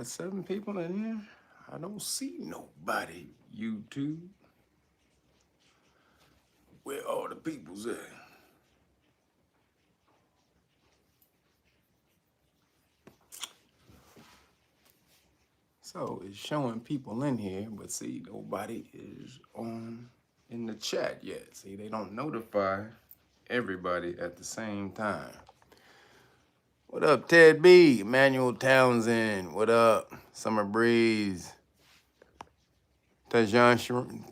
got 7 people in here. I don't see nobody. YouTube. Where all the people's at? So it's showing people in here, but see, nobody is on in the chat yet. See, they don't notify everybody at the same time. What up, Ted B? Emmanuel Townsend. What up? Summer Breeze. Tajan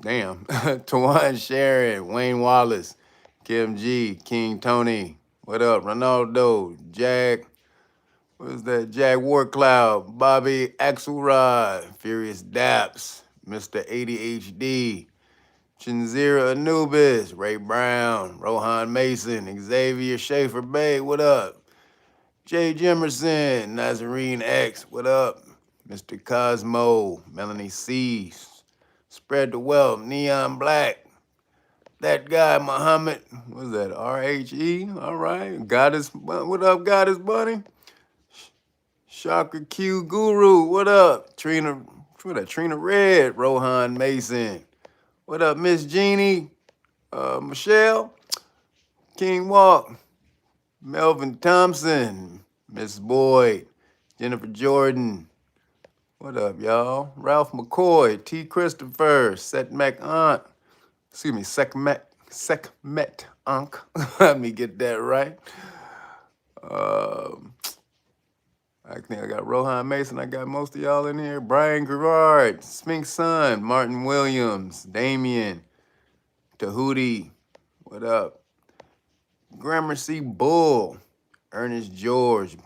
damn. Tawan Sharon. Wayne Wallace. Kim G. King Tony. What up? Ronaldo. Jack. What is that? Jack Warcloud. Bobby Axelrod. Furious Daps. Mr. ADHD. Chinzira Anubis. Ray Brown. Rohan Mason. Xavier Schaefer Bay. What up? Jay Jimerson, Nazarene X, what up? Mr. Cosmo, Melanie C, Spread the Wealth, Neon Black, that guy, Muhammad, what is that, RHE? All right, Goddess, what up, Goddess Bunny? Shaka Q Guru, what up? Trina Red, Rohan Mason, what up, Miss Jeannie? Michelle, King Walk, Melvin Thompson, Miss Boyd, Jennifer Jordan. What up, y'all? Ralph McCoy, T. Christopher, Setmek Aunt. Excuse me, Sekmet Unk. Let me get that right. I think I got Rohan Mason. I got most of y'all in here. Brian Gerard, Sphinx Son, Martin Williams, Damien, Tahuti. What up? Gramercy Bull, Ernest George,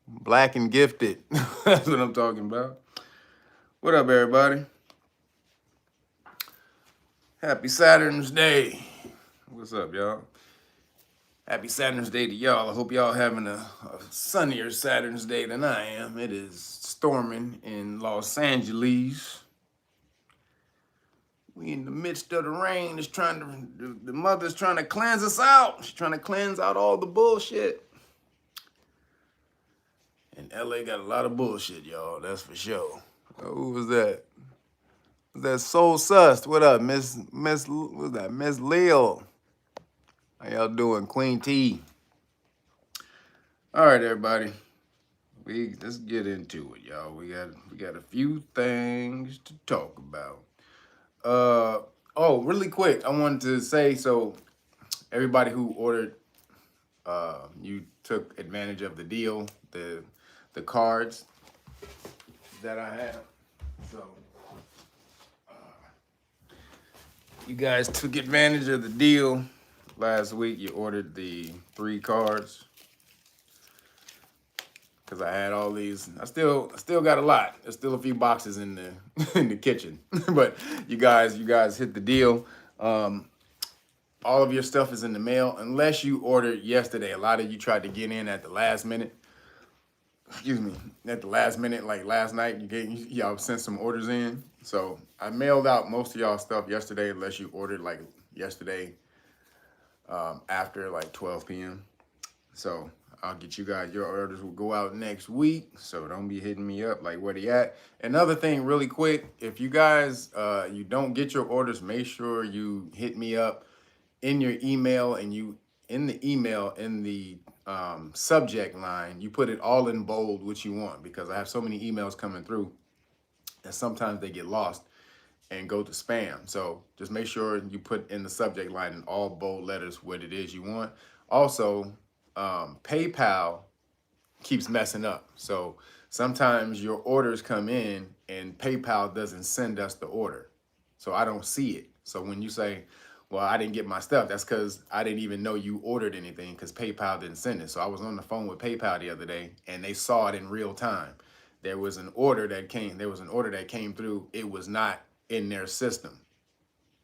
Black and Gifted. That's what I'm talking about. What up, everybody? Happy Saturn's Day. What's up, y'all? Happy Saturn's Day to y'all. I hope y'all having a sunnier Saturn's Day than I am. It is storming in Los Angeles. We in the midst of the rain. It's trying to, the mother's trying to cleanse us out. She's trying to cleanse out all the bullshit. And LA got a lot of bullshit, y'all. That's for sure. Who was that? Was that Soul Sust? What up, Miss? What was that? Miss Leo. How y'all doing, Queen T? All right, everybody. Let's get into it, y'all. We got a few things to talk about. Really quick, I wanted to say, so everybody who ordered, you took advantage of the deal, the cards that I have. So you guys took advantage of the deal. Last week you ordered the 3 cards. Cause I had all these. I still got a lot. There's still a few boxes in the in the kitchen. But you guys hit the deal. All of your stuff is in the mail unless you ordered yesterday. A lot of you tried to get in at the last minute. Excuse me, at the last minute, like last night, y'all sent some orders in. So I mailed out most of y'all stuff yesterday, unless you ordered like yesterday after like 12 p.m. So I'll get you guys, your orders will go out next week. So don't be hitting me up like where they at. Another thing really quick, if you guys, you don't get your orders, make sure you hit me up in your email, and you, in the email, in the subject line, you put it all in bold, what you want, because I have so many emails coming through that sometimes they get lost and go to spam. So just make sure you put in the subject line in all bold letters what it is you want. Also, PayPal keeps messing up. So sometimes your orders come in and PayPal doesn't send us the order. So I don't see it. So when you say, well, I didn't get my stuff, that's because I didn't even know you ordered anything because PayPal didn't send it. So I was on the phone with PayPal the other day and they saw it in real time. There was an order that came through. It was not in their system.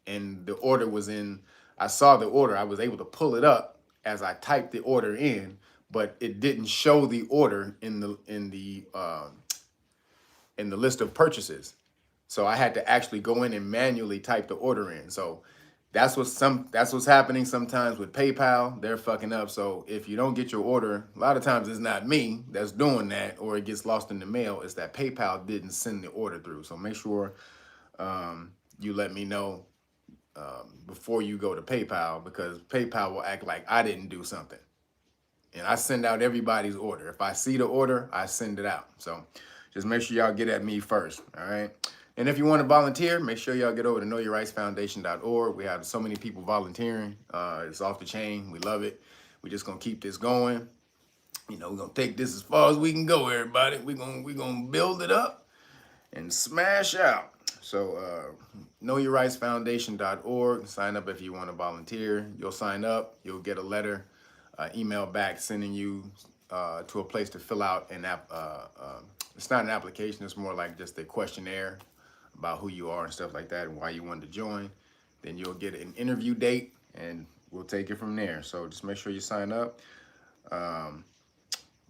And the order was in, I saw the order. I was able to pull it up as I typed the order in, but it didn't show the order in the list of purchases. So I had to actually go in and manually type the order in. So That's what's happening sometimes with PayPal. They're fucking up. So if you don't get your order, a lot of times it's not me that's doing that, or it gets lost in the mail. It's that PayPal didn't send the order through. So make sure you let me know before you go to PayPal, because PayPal will act like I didn't do something. And I send out everybody's order. If I see the order, I send it out. So just make sure y'all get at me first, all right? And if you want to volunteer, make sure y'all get over to knowyourrightsfoundation.org. We have so many people volunteering. It's off the chain. We love it. We're just going to keep this going. You know, we're going to take this as far as we can go, everybody. We're gonna build it up and smash out. So knowyourrightsfoundation.org. Sign up if you want to volunteer. You'll sign up. You'll get a letter, email back sending you to a place to fill out an app. It's not an application. It's more like just a questionnaire about who you are and stuff like that and why you wanted to join. Then you'll get an interview date and we'll take it from there. So just make sure you sign up.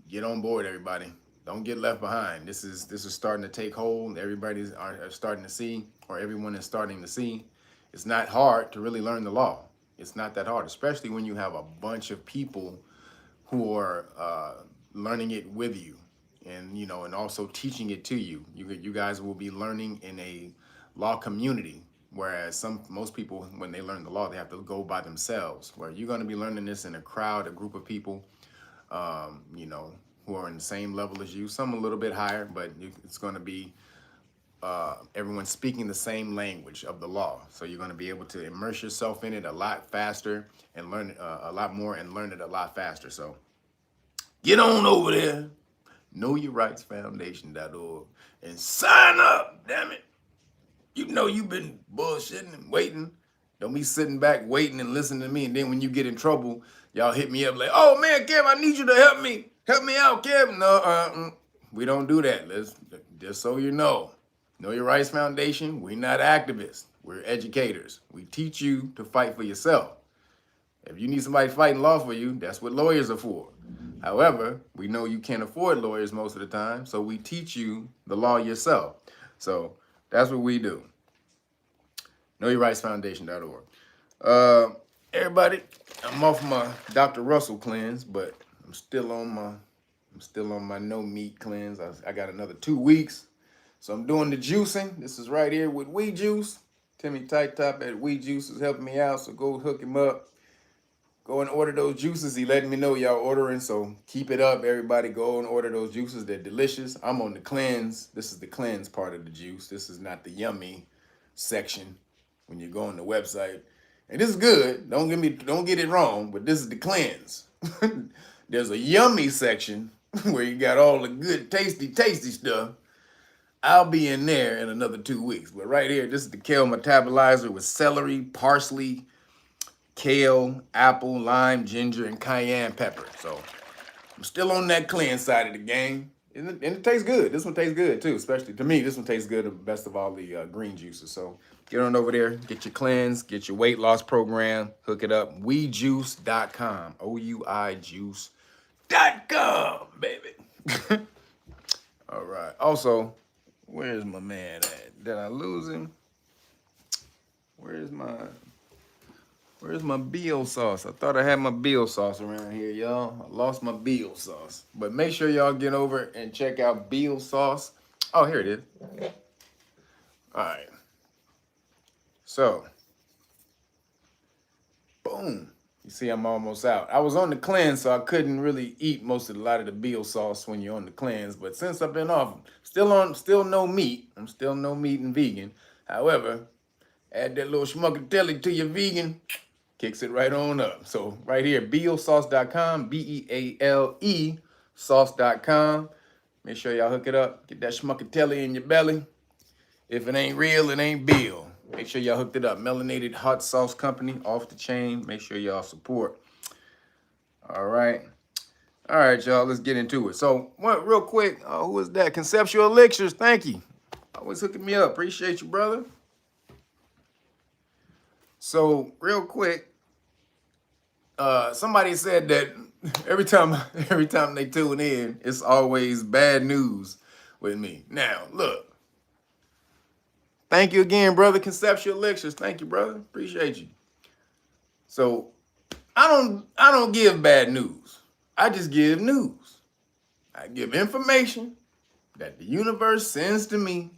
Get on board, everybody. Don't get left behind. This is starting to take hold. Everybody's are starting to see, or everyone is starting to see. It's not hard to really learn the law. It's not that hard, especially when you have a bunch of people who are learning it with you, and and also teaching it to you. You guys will be learning in a law community, whereas most people, when they learn the law, they have to go by themselves. Where you're going to be learning this in a crowd, a group of people, who are in the same level as you. Some a little bit higher, but it's going to be everyone speaking the same language of the law. So you're going to be able to immerse yourself in it a lot faster and learn a lot more and learn it a lot faster. So get on over there, knowyourrightsfoundation.org, and sign up, damn it. You know you've been bullshitting and waiting. Don't be sitting back waiting and listening to me. And then when you get in trouble, y'all hit me up like, oh man, Kev, I need you to help me. Help me out, Kev. No, we don't do that. Just so you know. Know Your Rights Foundation, we're not activists. We're educators. We teach you to fight for yourself. If you need somebody fighting law for you, that's what lawyers are for. However, we know you can't afford lawyers most of the time, so we teach you the law yourself. So that's what we do. KnowYourRightsFoundation.org. Everybody, I'm off my Dr. Russell cleanse, but I'm still on my no meat cleanse. I got another 2 weeks. So I'm doing the juicing. This is right here with We Juice. Timmy Tight Top at We Juice is helping me out, so go hook him up. Go and order those juices. He letting me know y'all ordering, so keep it up, everybody. Go and order those juices. They're delicious. I'm on the cleanse. This is the cleanse part of the juice. This is not the yummy section when you go on the website. And this is good. Don't get it wrong, but this is the cleanse. There's a yummy section where you got all the good, tasty stuff. I'll be in there in another 2 weeks. But right here, this is the kale metabolizer with celery, parsley, kale, apple, lime, ginger, and cayenne pepper. So I'm still on that cleanse side of the game. And it tastes good. This one tastes good too, especially to me. This one tastes good, the best of all the green juices. So get on over there, get your cleanse, get your weight loss program, hook it up. Ouijuice.com. OUIjuice.com, baby. All right. Also, where's my man at? Did I lose him? Where's my Beal sauce? I thought I had my Beal sauce around here, y'all. I lost my Beal sauce. But make sure y'all get over and check out Beal sauce. Oh, here it is. All right. So, boom. You see, I'm almost out. I was on the cleanse, so I couldn't really eat a lot of the Beal sauce when you're on the cleanse. But since I've been off, still no meat. I'm still no meat and vegan. However, add that little schmuckatelli to your vegan, kicks it right on up. So right here, bealsauce.com, BEALE sauce.com. Make sure y'all hook it up. Get that schmuckatelli in your belly. If it ain't real, it ain't Beal. Make sure y'all hooked it up. Melanated Hot Sauce Company, off the chain. Make sure y'all support. All right, y'all, let's get into it. So, real quick, who is that? Conceptual Elixirs, thank you. Always hooking me up. Appreciate you, brother. So, real quick, somebody said that every time they tune in, it's always bad news with me. Now, look. Thank you again, brother. Conceptual Elixirs. Thank you, brother. Appreciate you. So I don't give bad news. I just give news. I give information that the universe sends to me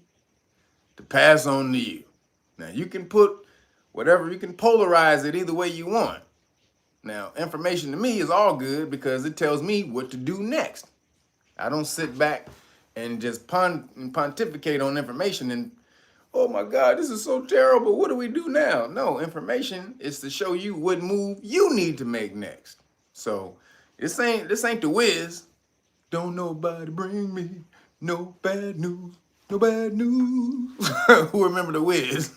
to pass on to you. Now you can put whatever, you can polarize it either way you want. Now, information to me is all good because it tells me what to do next. I don't sit back and just pontificate on information and, oh my God, this is so terrible. What do we do now? No, information is to show you what move you need to make next. So this ain't the whiz. Don't nobody bring me no bad news. No bad news. Who remember the whiz?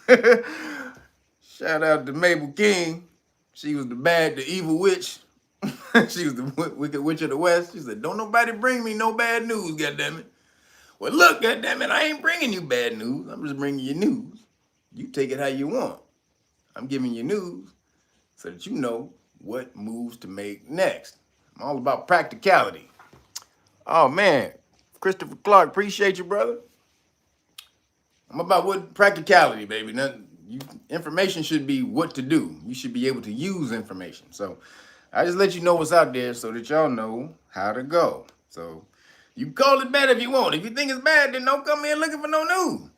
Shout out to Mabel King. She was the evil witch. She was the wicked witch of the West. She said, don't nobody bring me no bad news, goddammit. Well, look, goddammit, I ain't bringing you bad news. I'm just bringing you news. You take it how you want. I'm giving you news so that you know what moves to make next. I'm all about practicality. Oh, man. Christopher Clark, appreciate you, brother. I'm about what practicality, baby. Information should be what to do. You should be able to use information. So I just let you know what's out there so that y'all know how to go. So you call it bad if you want. If you think it's bad, then don't come here looking for no news.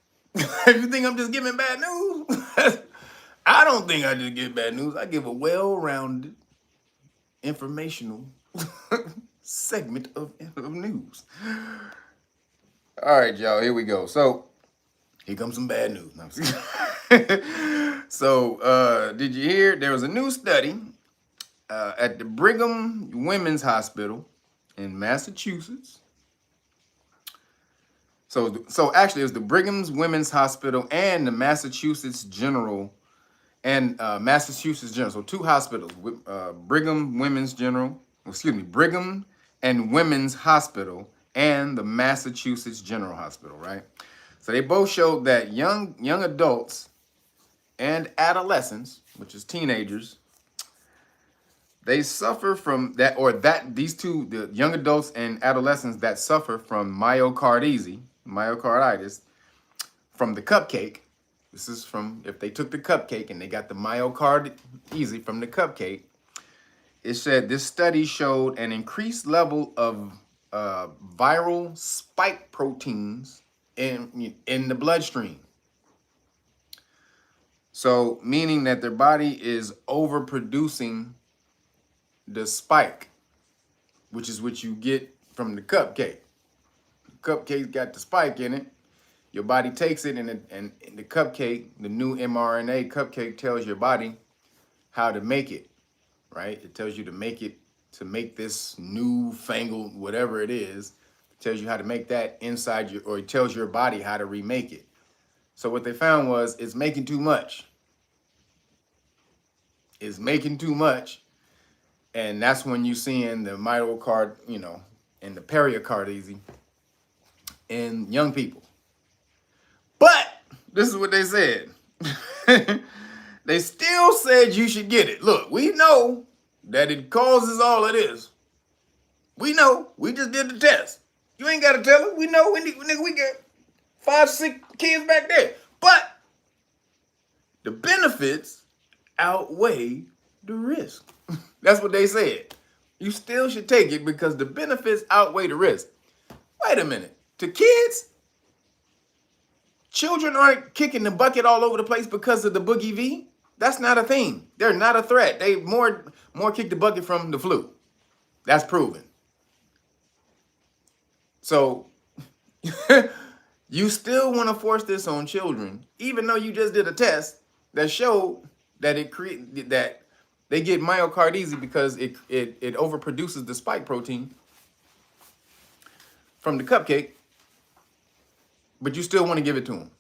If you think I'm just giving bad news, I don't think I just give bad news. I give a well-rounded, informational segment of news. All right, y'all, here we go. So here comes some bad news. So did you hear? There was a new study at the Brigham Women's in Massachusetts. So actually, it was the Brigham Women's Hospital and the Massachusetts General Massachusetts General. So two hospitals, Brigham and Women's Hospital and the Massachusetts General Hospital, right? So they both showed that young adults and adolescents, which is teenagers, they suffer from the young adults and adolescents that suffer from myocarditis from the cupcake. This is from if they took the cupcake and they got the myocarditis from the cupcake. It said this study showed an increased level of viral spike proteins in the bloodstream. So meaning that their body is overproducing the spike, which is what you get from the cupcake. The cupcake's got the spike in it. Your body takes it, and the cupcake, the new mRNA cupcake, tells your body how to make it, right? It tells you to make this newfangled whatever it is. It tells you how to make that inside you, or it tells your body how to remake it. So what they found was it's making too much. It's making too much. And that's when you're seeing the myocard, and the pericarditis in young people. But this is what they said. They still said you should get it. Look, we know that it causes all of this. We know. We just did the test. You ain't got to tell us. We know. We got 5, 6 kids back there. But the benefits outweigh the risk. That's what they said. You still should take it because the benefits outweigh the risk. Wait a minute. To kids, children aren't kicking the bucket all over the place because of the boogie V. That's not a thing. They're not a threat. They more kick the bucket from the flu. That's proven. So you still want to force this on children, even though you just did a test that showed that that they get myocarditis because it overproduces the spike protein from the cupcake, but you still want to give it to them.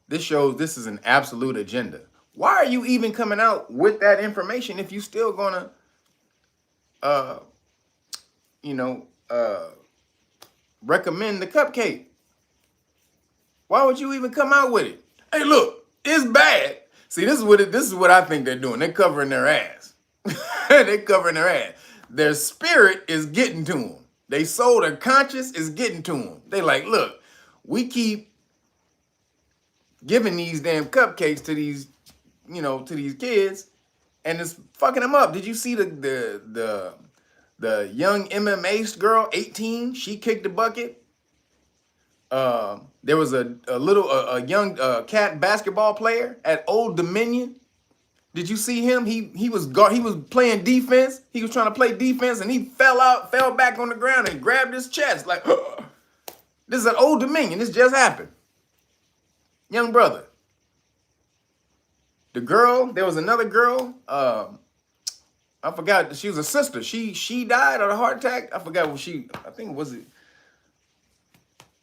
This shows this is an absolute agenda. Why are you even coming out with that information if you still gonna, recommend the cupcake? Why would you even come out with it? Hey, look, it's bad. See, this is what I think they're doing. They're covering their ass. They're covering their ass. Their spirit is getting to them. They soul, their conscience is getting to them. They like, look, we keep giving these damn cupcakes to these kids, and it's fucking them up. Did you see the young MMA girl, 18? She kicked the bucket. There was a young cat basketball player at Old Dominion. Did you see him? He was playing defense. He was trying to play defense, and he fell back on the ground and grabbed his chest like, this is at Old Dominion. This just happened. Young brother. The girl, there was another girl. I forgot. She was a sister. She died of a heart attack. I forgot what she. I think was it.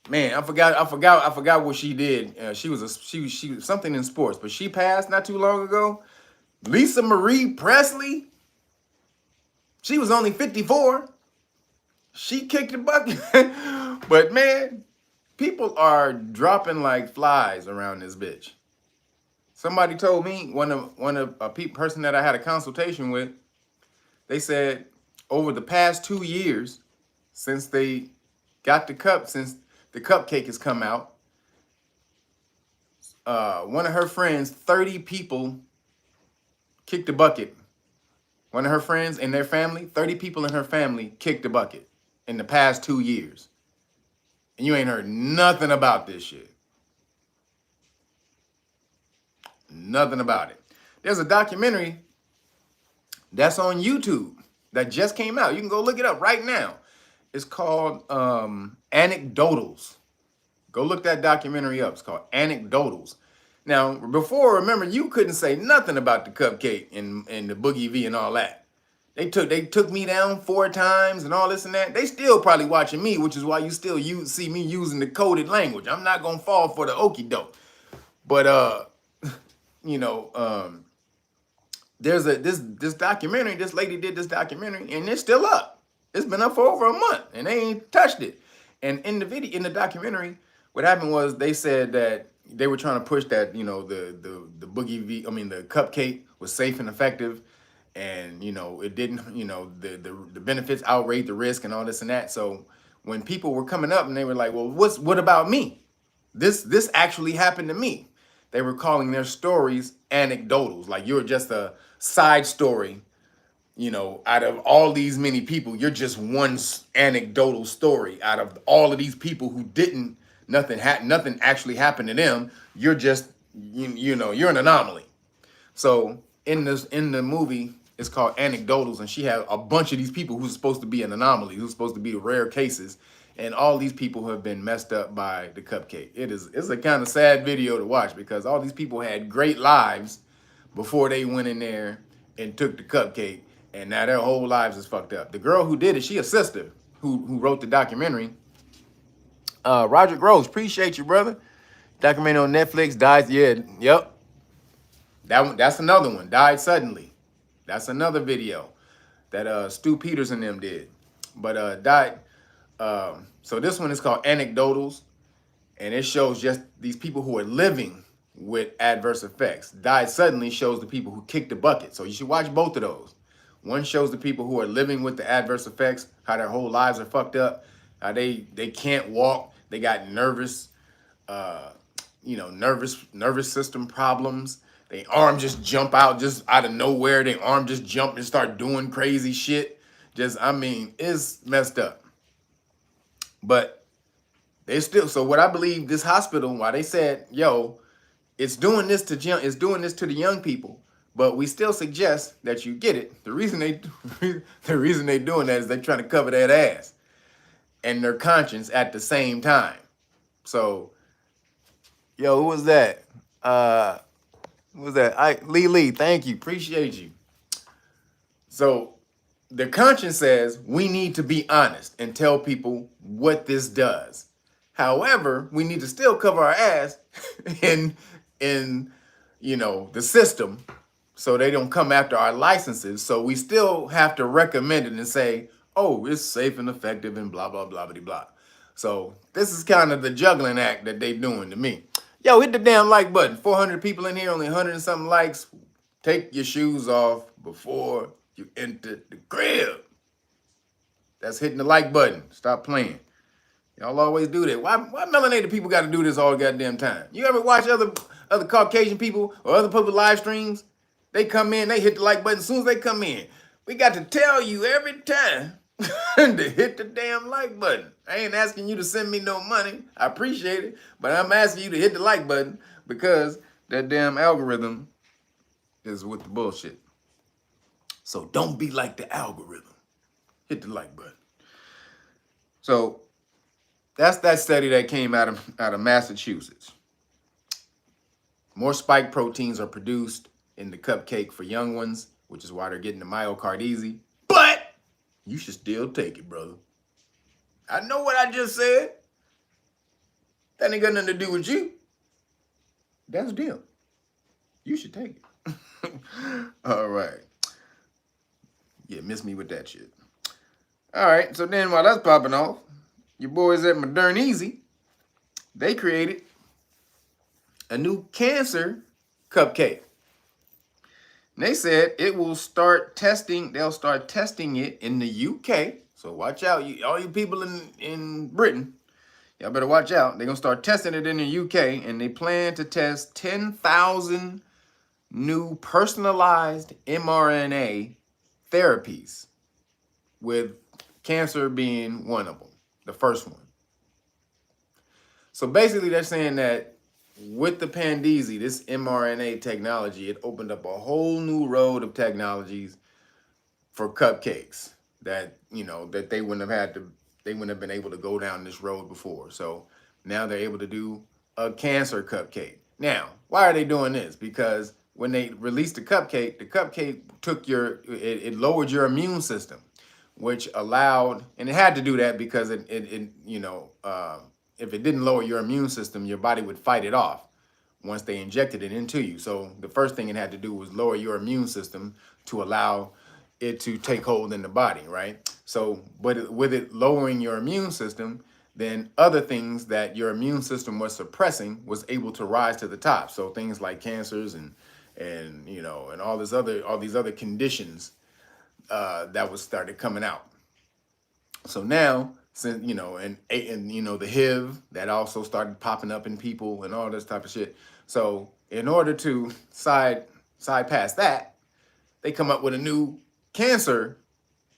Man, I forgot what she did. She was something in sports, but she passed not too long ago. Lisa Marie Presley. She was only 54. She kicked the bucket. But man, people are dropping like flies around this bitch. Somebody told me, one of a person that I had a consultation with, they said over the past 2 years, since they got the cup, since the cupcake has come out, one of her friends, 30 people kicked the bucket. One of her friends and their family, 30 people in her family kicked the bucket in the past 2 years. And you ain't heard nothing about this shit. Nothing about it. There's a documentary that's on YouTube that just came out. You can go look it up right now. It's called Anecdotals. Go look that documentary up. It's called Anecdotals. Now, before, remember, you couldn't say nothing about the cupcake and the Boogie V and all that. They took me down 4 times and all this and that. They still probably watching me, which is why you still see me using the coded language. I'm not gonna fall for the okie doke. But there's this documentary. This lady did this documentary, and it's still up. It's been up for over a month, and they ain't touched it. And in the documentary, what happened was they said that they were trying to push that the Boogie V, the cupcake was safe and effective, and it didn't. The benefits outweighed the risk and all this and that. So when people were coming up and they were like, well, what about me? This actually happened to me. They were calling their stories anecdotals, like you're just a side story, out of all these many people. You're just one anecdotal story out of all of these people who didn't, nothing actually happened to them. You're just, you're an anomaly. So in the movie, it's called Anecdotals, and she had a bunch of these people who's supposed to be an anomaly, who's supposed to be rare cases. And all these people have been messed up by the cupcake. It's a kind of sad video to watch because all these people had great lives before they went in there and took the cupcake, and now their whole lives is fucked up. The girl who did it, she a sister who wrote the documentary. Roger Groves, appreciate you, brother. Documentary on Netflix, died. Yeah, yep. That's another one. Died suddenly. That's another video that Stu Peters and them did, but died. So this one is called Anecdotals, and it shows just these people who are living with adverse effects. Died suddenly shows the people who kicked the bucket. So you should watch both of those. One shows the people who are living with the adverse effects, how their whole lives are fucked up, how they can't walk, they got nervous system problems. Their arm just jump out just out of nowhere. Their arm just jump and start doing crazy shit. It's messed up. But they still, so what I believe this hospital, why they said, yo, it's doing this to the young people, but we still suggest that you get it. The reason they doing that is they're trying to cover that ass and their conscience at the same time. So, yo, who was that? Lee, thank you, appreciate you. So the conscience says we need to be honest and tell people what this does. However, we need to still cover our ass in the system so they don't come after our licenses. So we still have to recommend it and say, oh, it's safe and effective and blah, blah, blah, blah, blah. So this is kind of the juggling act that they doing to me. Yo, hit the damn like button. 400 people in here, only 100 and something likes. Take your shoes off before you enter the crib. That's hitting the like button. Stop playing. Y'all always do that. Why melanated people got to do this all goddamn time? You ever watch other Caucasian people or other public live streams? They come in, they hit the like button as soon as they come in. We got to tell you every time to hit the damn like button. I ain't asking you to send me no money. I appreciate it, but I'm asking you to hit the like button because that damn algorithm is with the bullshit. So don't be like the algorithm. Hit the like button. So that's that study that came out of Massachusetts. More spike proteins are produced in the cupcake for young ones, which is why they're getting the myocarditis. But you should still take it, brother. I know what I just said. That ain't got nothing to do with you. That's them. You should take it. All right. Yeah, miss me with that shit. All right, so then while that's popping off, your boys at Moderneasy, they created a new cancer cupcake. And they said it will start testing, they'll start testing it in the UK. So watch out, all you people in Britain, y'all better watch out. They're going to start testing it in the UK, and they plan to test 10,000 new personalized mRNA therapies, with cancer being one of them, the first one. So basically they're saying that with the Pandeezy, this mRNA technology, it opened up a whole new road of technologies for cupcakes that, that they wouldn't have been able to go down this road before. So now they're able to do a cancer cupcake. Now, why are they doing this? Because when they released the cupcake took it lowered your immune system, which allowed, and it had to do that because if it didn't lower your immune system, your body would fight it off once they injected it into you. So the first thing it had to do was lower your immune system to allow it to take hold in the body, right? So, but with it lowering your immune system, then other things that your immune system was suppressing was able to rise to the top. So things like cancers and all these other conditions that was started coming out. So now, since the HIV that also started popping up in people and all this type of shit. So in order to side past that, they come up with a new cancer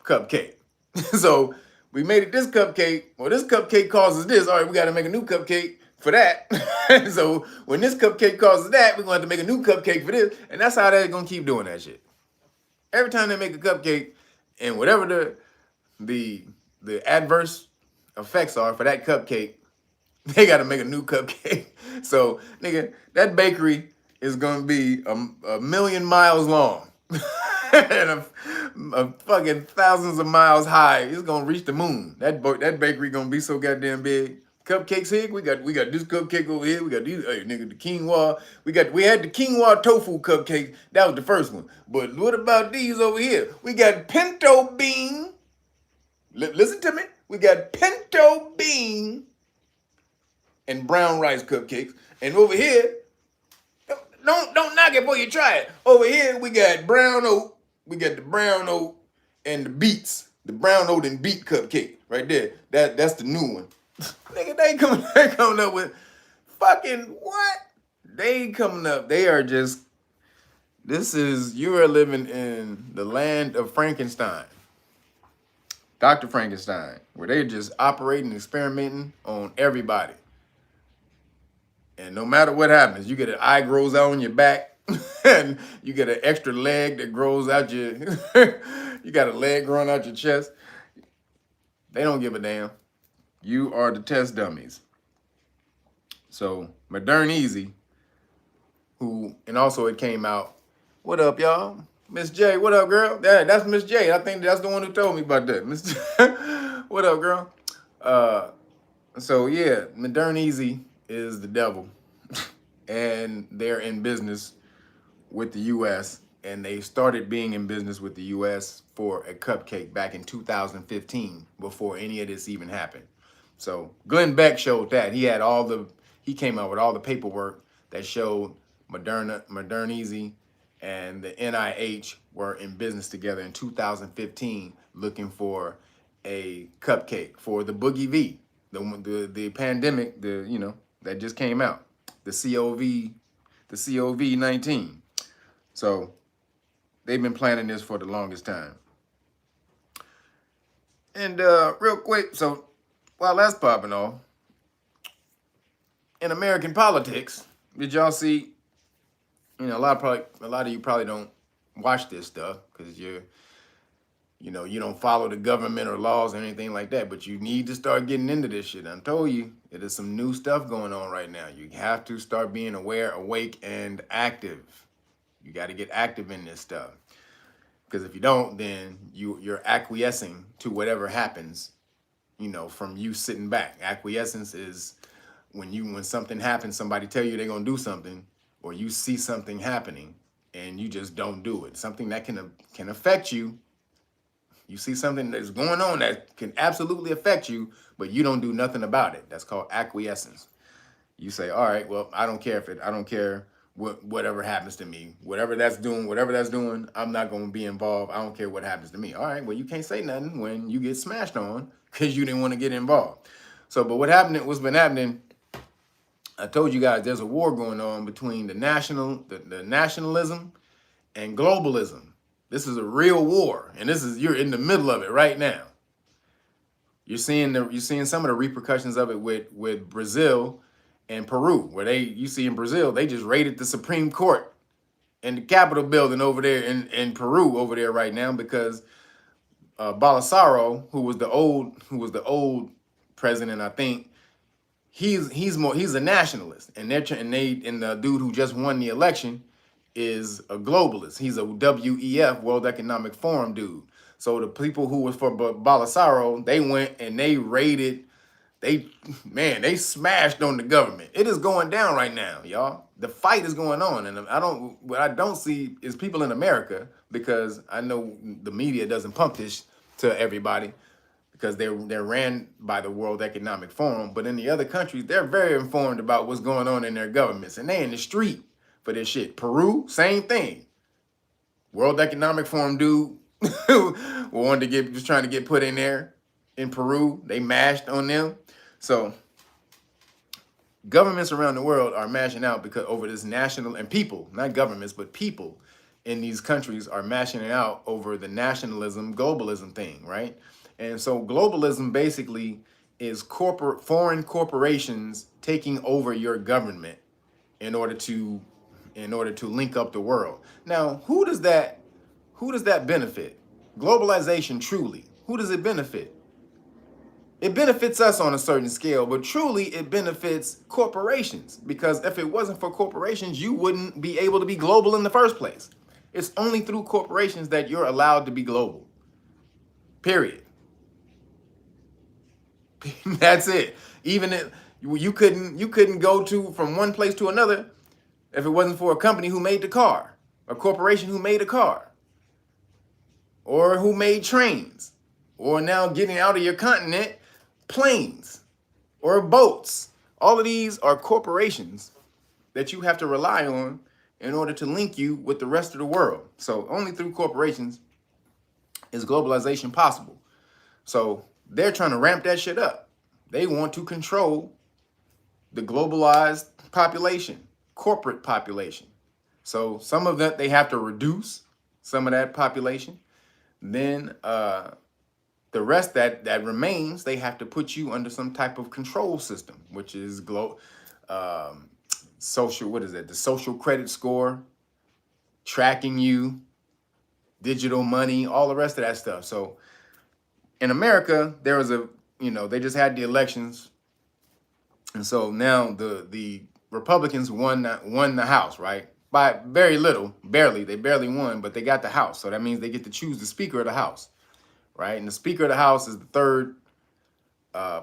cupcake. So we made it this cupcake. Well, this cupcake causes this. All right, we got to make a new cupcake for that. So when this cupcake causes that, we're going to have to make a new cupcake for this. And that's how they're going to keep doing that shit. Every time they make a cupcake, and whatever the adverse effects are for that cupcake, they got to make a new cupcake. So, nigga, that bakery is going to be a million miles long and a fucking thousands of miles high. It's going to reach the moon. That bakery going to be so goddamn big. Cupcakes here, we got this cupcake over here. We got these, hey, nigga, the quinoa. We had the quinoa tofu cupcake. That was the first one. But what about these over here? We got pinto bean. Listen to me. We got pinto bean and brown rice cupcakes. And over here, don't knock it before you try it. Over here, we got brown oat. We got the brown oat and the beets. The brown oat and beet cupcake right there. That's the new one. Nigga, they coming up with fucking what? They coming up. They are just. You are living in the land of Frankenstein. Dr. Frankenstein, where they're just operating, experimenting on everybody. And no matter what happens, you get an eye grows out on your back, and you get an extra leg that grows out you got a leg growing out your chest. They don't give a damn. You are the test dummies. So Moderneasy, and also it came out. What up, y'all? Miss J, what up, girl? Yeah, that's Miss J. I think that's the one who told me about that. Miss J, what up, girl? So yeah, Moderneasy is the devil, and they're in business with the U.S. and they started being in business with the U.S. for a cupcake back in 2015, before any of this even happened. So Glenn Beck showed that. He came out with all the paperwork that showed Moderneasy and the NIH were in business together in 2015, looking for a cupcake for the Boogie V, the pandemic, that just came out, the COVID-19. So They've been planning this for the longest time. And real quick, so while that's popping off, in American politics, did y'all see? You know, a lot of you probably don't watch this stuff because you don't follow the government or laws or anything like that. But you need to start getting into this shit. I told you, it is some new stuff going on right now. You have to start being aware, awake, and active. You got to get active in this stuff. Because if you don't, then you're acquiescing to whatever happens, from you sitting back. Acquiescence is when something happens, somebody tell you they're going to do something, or you see something happening and you just don't do it. Something that can affect you. You see something that's going on that can absolutely affect you, but you don't do nothing about it. That's called acquiescence. You say, all right, well, I don't care whatever happens to me, whatever that's doing, I'm not going to be involved. I don't care what happens to me. All right, well, you can't say nothing when you get smashed on because you didn't want to get involved. So, but what's been happening, I told you guys there's a war going on between the nationalism and globalism. This is a real war, and you're in the middle of it right now. You're seeing some of the repercussions of it with Brazil and Peru, where you see in Brazil, they just raided the Supreme Court and the Capitol building over there in Peru over there right now because Bolsonaro, who was the old president, I think, he's a nationalist, and the dude who just won the election is a globalist. He's a WEF, World Economic Forum dude. So the people who was for Bolsonaro, they went and they raided. They smashed on the government. It is going down right now, y'all. The fight is going on, and what I don't see is people in America, because I know the media doesn't pump this to everybody because they're ran by the World Economic Forum. But in the other countries, they're very informed about what's going on in their governments, and they in the street for this shit. Peru, same thing. World Economic Forum dude was trying to get put in there in Peru. They mashed on them. So governments around the world are mashing out because over this national, and people, not governments, but people in these countries are mashing it out over the nationalism, globalism thing, right? And so globalism basically is foreign corporations taking over your government in order to link up the world. Now, who does that benefit? Globalization, truly. Who does it benefit? It benefits us on a certain scale, but truly it benefits corporations, because if it wasn't for corporations, you wouldn't be able to be global in the first place. It's only through corporations that you're allowed to be global. Period. That's it. Even if you couldn't go from one place to another if it wasn't for a company who made the car, a corporation who made a car, or who made trains, or now getting out of your continent, planes or boats. All of these are corporations that you have to rely on in order to link you with the rest of the world. So only through corporations is globalization possible. So they're trying to ramp that shit up. They want to control the globalized population, corporate population. So some of that, they have to reduce some of that population. Then the rest that remains, they have to put you under some type of control system, which is social, what is it? The social credit score, tracking you, digital money, all the rest of that stuff. So in America, there was they just had the elections. And so now the Republicans won the House, right? By very little, barely. They barely won, but they got the House. So that means they get to choose the Speaker of the House, right? And the Speaker of the House is the third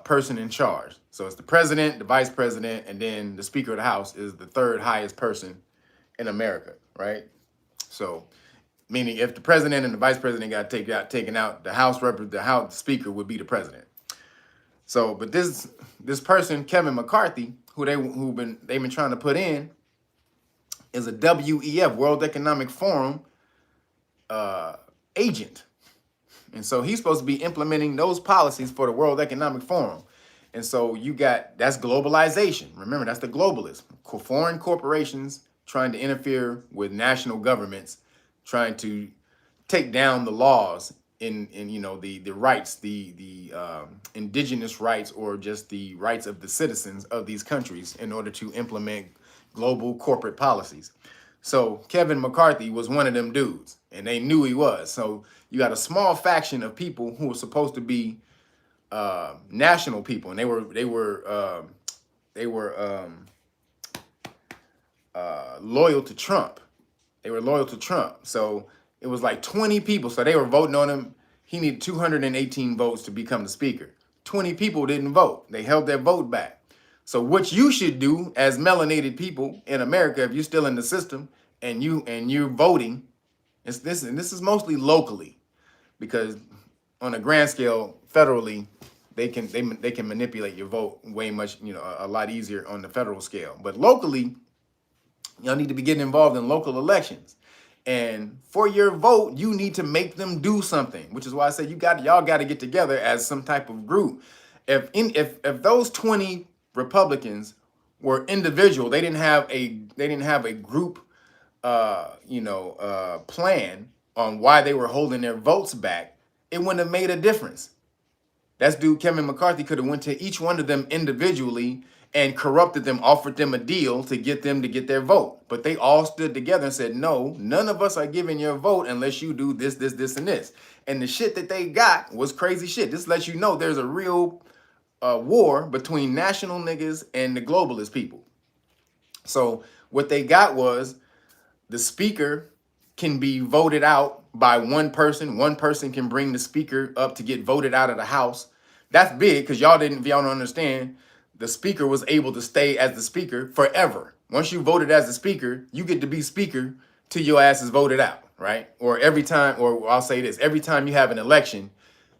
person in charge. So it's the president, the vice president, and then the Speaker of the House is the third highest person in America, right? So meaning if the president and the vice president got taken out, the Speaker would be the president. So, but this person, Kevin McCarthy, who they've been trying to put in, is a WEF, World Economic Forum agent. And so he's supposed to be implementing those policies for the World Economic Forum. And so that's globalization. Remember, that's the globalists. Foreign corporations trying to interfere with national governments trying to take down the laws in the rights, the indigenous rights, or just the rights of the citizens of these countries in order to implement global corporate policies. So Kevin McCarthy was one of them dudes, and they knew he was. So you got a small faction of people who were supposed to be national people, and they were loyal to Trump. They were loyal to Trump. So it was like 20 people. So they were voting on him. He needed 218 votes to become the speaker. 20 people didn't vote. They held their vote back. So what you should do as melanated people in America, if you're still in the system and you're voting, and this is mostly locally, because on a grand scale, federally, they can manipulate your vote way much, a lot easier on the federal scale. But locally, y'all need to be getting involved in local elections. And for your vote, you need to make them do something, which is why I said y'all got to get together as some type of group. If those 20 Republicans were individual, they didn't have a group plan on why they were holding their votes back, it wouldn't have made a difference. That dude Kevin McCarthy could have went to each one of them individually and corrupted them, offered them a deal to get them to get their vote. But they all stood together and said, no, none of us are giving your vote unless you do this, this, this, and this. And the shit that they got was crazy shit. This lets you know there's a real war between national niggas and the globalist people. So what they got was the speaker can be voted out by one person. One person can bring the speaker up to get voted out of the House. That's big, because y'all don't understand. The speaker was able to stay as the speaker forever. Once you voted as the speaker, you get to be speaker till your ass is voted out, right? Or every time, or I'll say this, every time you have an election,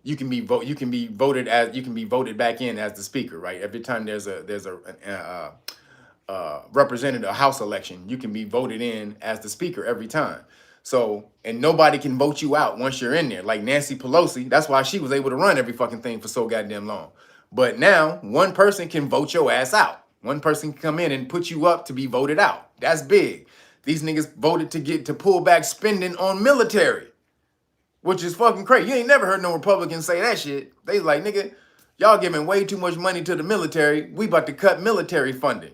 you can be voted back in as the speaker, right? Every time there's a representative, a House election, you can be voted in as the speaker every time. So, and nobody can vote you out once you're in there. Like Nancy Pelosi, that's why she was able to run every fucking thing for so goddamn long. But now, one person can vote your ass out. One person can come in and put you up to be voted out. That's big. These niggas voted to pull back spending on military, which is fucking crazy. You ain't never heard no Republicans say that shit. They like, nigga, y'all giving way too much money to the military. We about to cut military funding.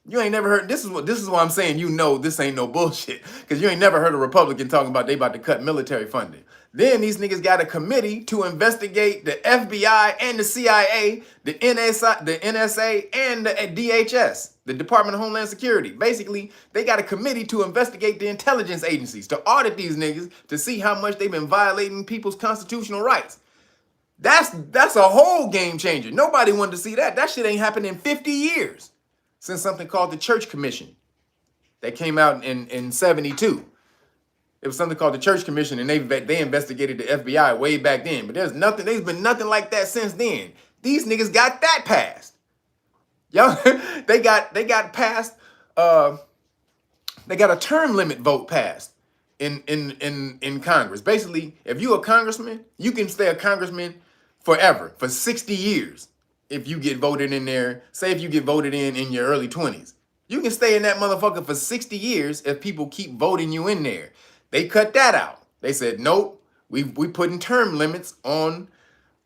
You ain't never heard, this is why I'm saying this ain't no bullshit. Because you ain't never heard a Republican talking about they about to cut military funding. Then these niggas got a committee to investigate the FBI and the CIA, the NSA, and the DHS, the Department of Homeland Security. Basically, they got a committee to investigate the intelligence agencies, to audit these niggas, to see how much they've been violating people's constitutional rights. That's a whole game changer. Nobody wanted to see that. That shit ain't happened in 50 years. Since something called the Church Commission that came out in 72. It was something called the Church Commission, and they investigated the FBI way back then. But there's been nothing like that since then. These niggas got that passed. Y'all, they got passed. They got a term limit vote passed in Congress. Basically, if you a congressman, you can stay a congressman forever, for 60 years. If you get voted in there, say if you get voted in your early 20s, you can stay in that motherfucker for 60 years if people keep voting you in there. They cut that out. They said, nope, we putting term limits on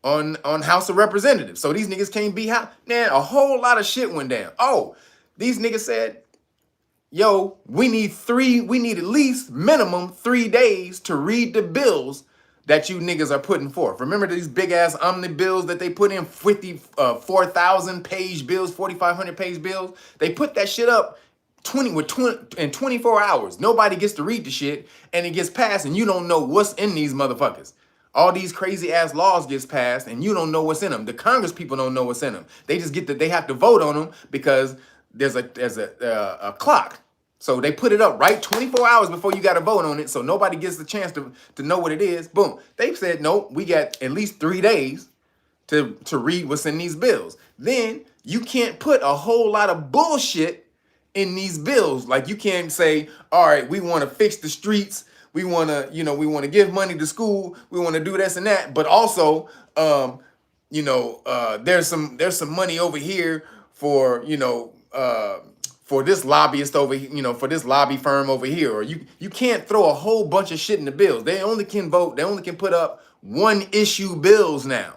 House of Representatives. So these niggas can't be House. Man, a whole lot of shit went down. Oh, these niggas said, yo, we need at least minimum 3 days to read the bills that you niggas are putting forth. Remember these big ass omnibus that they put in, 4,000 page bills, 4,500 page bills? They put that shit up in 24 hours. Nobody gets to read the shit, and it gets passed, and you don't know what's in these motherfuckers. All these crazy ass laws gets passed, and you don't know what's in them. The Congress people don't know what's in them. They just they have to vote on them because there's a clock. So they put it up right 24 hours before you got to vote on it, so nobody gets the chance to know what it is. Boom. They said, nope, we got at least 3 days to read what's in these bills. Then you can't put a whole lot of bullshit in these bills. Like you can't say, all right, we want to fix the streets. We want to give money to school. We want to do this and that. But also, there's some money over here for for this lobbyist over, for this lobby firm over here, or you can't throw a whole bunch of shit in the bills. They only can vote. They only can put up one issue bills now.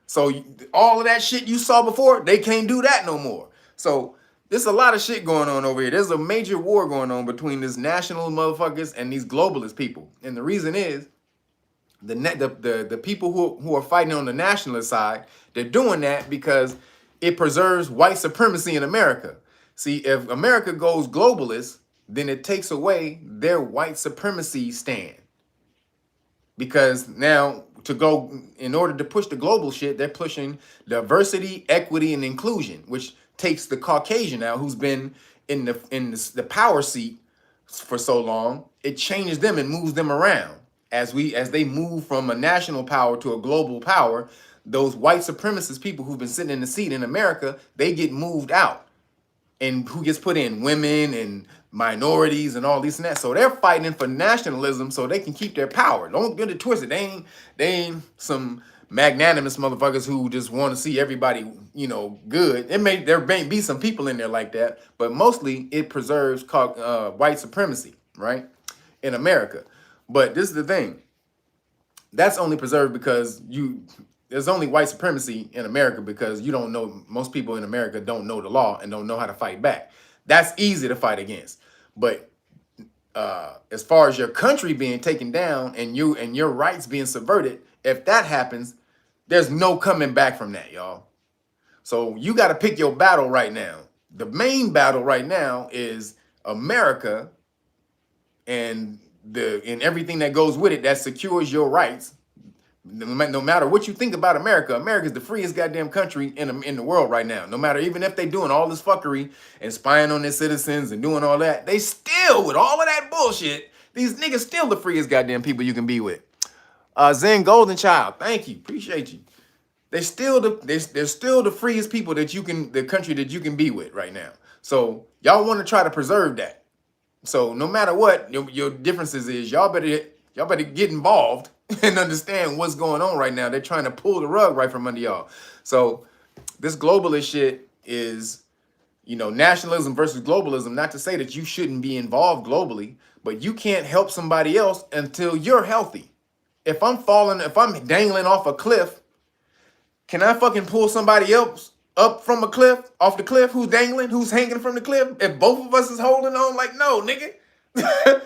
So all of that shit you saw before, they can't do that no more. So there's a lot of shit going on over here. There's a major war going on between this national motherfuckers and these globalist people. And the reason is the people who are fighting on the nationalist side, they're doing that because it preserves white supremacy in America. See, if America goes globalist, then it takes away their white supremacy stand. Because now in order to push the global shit, they're pushing diversity, equity, and inclusion, which takes the Caucasian out who's been in the power seat for so long. It changes them and moves them around. As they move from a national power to a global power, those white supremacist people who've been sitting in the seat in America, they get moved out. And who gets put in? Women and minorities and all this and that. So they're fighting for nationalism so they can keep their power. Don't get it twisted. They ain't some magnanimous motherfuckers who just want to see everybody, good. There may be some people in there like that, but mostly it preserves white supremacy, right, in America. But this is the thing. That's only preserved because there's only white supremacy in America because most people in America don't know the law and don't know how to fight back. That's easy to fight against. But as far as your country being taken down and your rights being subverted, if that happens, there's no coming back from that, y'all. So you got to pick your battle right now. The main battle right now is America and everything that goes with it that secures your rights. No matter what you think about America, America's the freest goddamn country in the world right now. No matter, even if they doing all this fuckery and spying on their citizens and doing all that, they still, with all of that bullshit, these niggas still the freest goddamn people you can be with. Zen Golden Child, thank you, appreciate you. They're still the freest people the country that you can be with right now. So y'all want to try to preserve that. So no matter what your differences is, y'all better get involved and understand what's going on right now. They're trying to pull the rug right from under y'all. So this globalist shit is, nationalism versus globalism. Not to say that you shouldn't be involved globally, but you can't help somebody else until you're healthy. If I'm dangling off a cliff, can I fucking pull somebody else up from off the cliff who's dangling, who's hanging from the cliff? If both of us is holding on, like, no, nigga.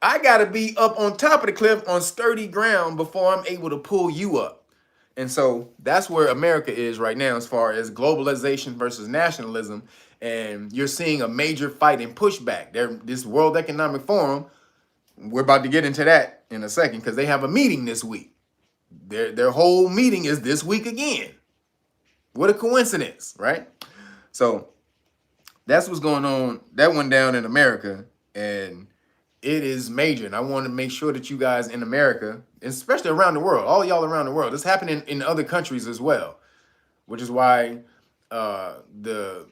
I gotta be up on top of the cliff on sturdy ground before I'm able to pull you up. And so that's where America is right now as far as globalization versus nationalism. And you're seeing a major fight and pushback. This World Economic Forum, we're about to get into that in a second because they have a meeting this week. Their whole meeting is this week again. What a coincidence, right? So that's what's going on. That went down in America, and it is major. And I want to make sure that you guys in America, especially around the world, all y'all around the world, it's happening in other countries as well, which is why the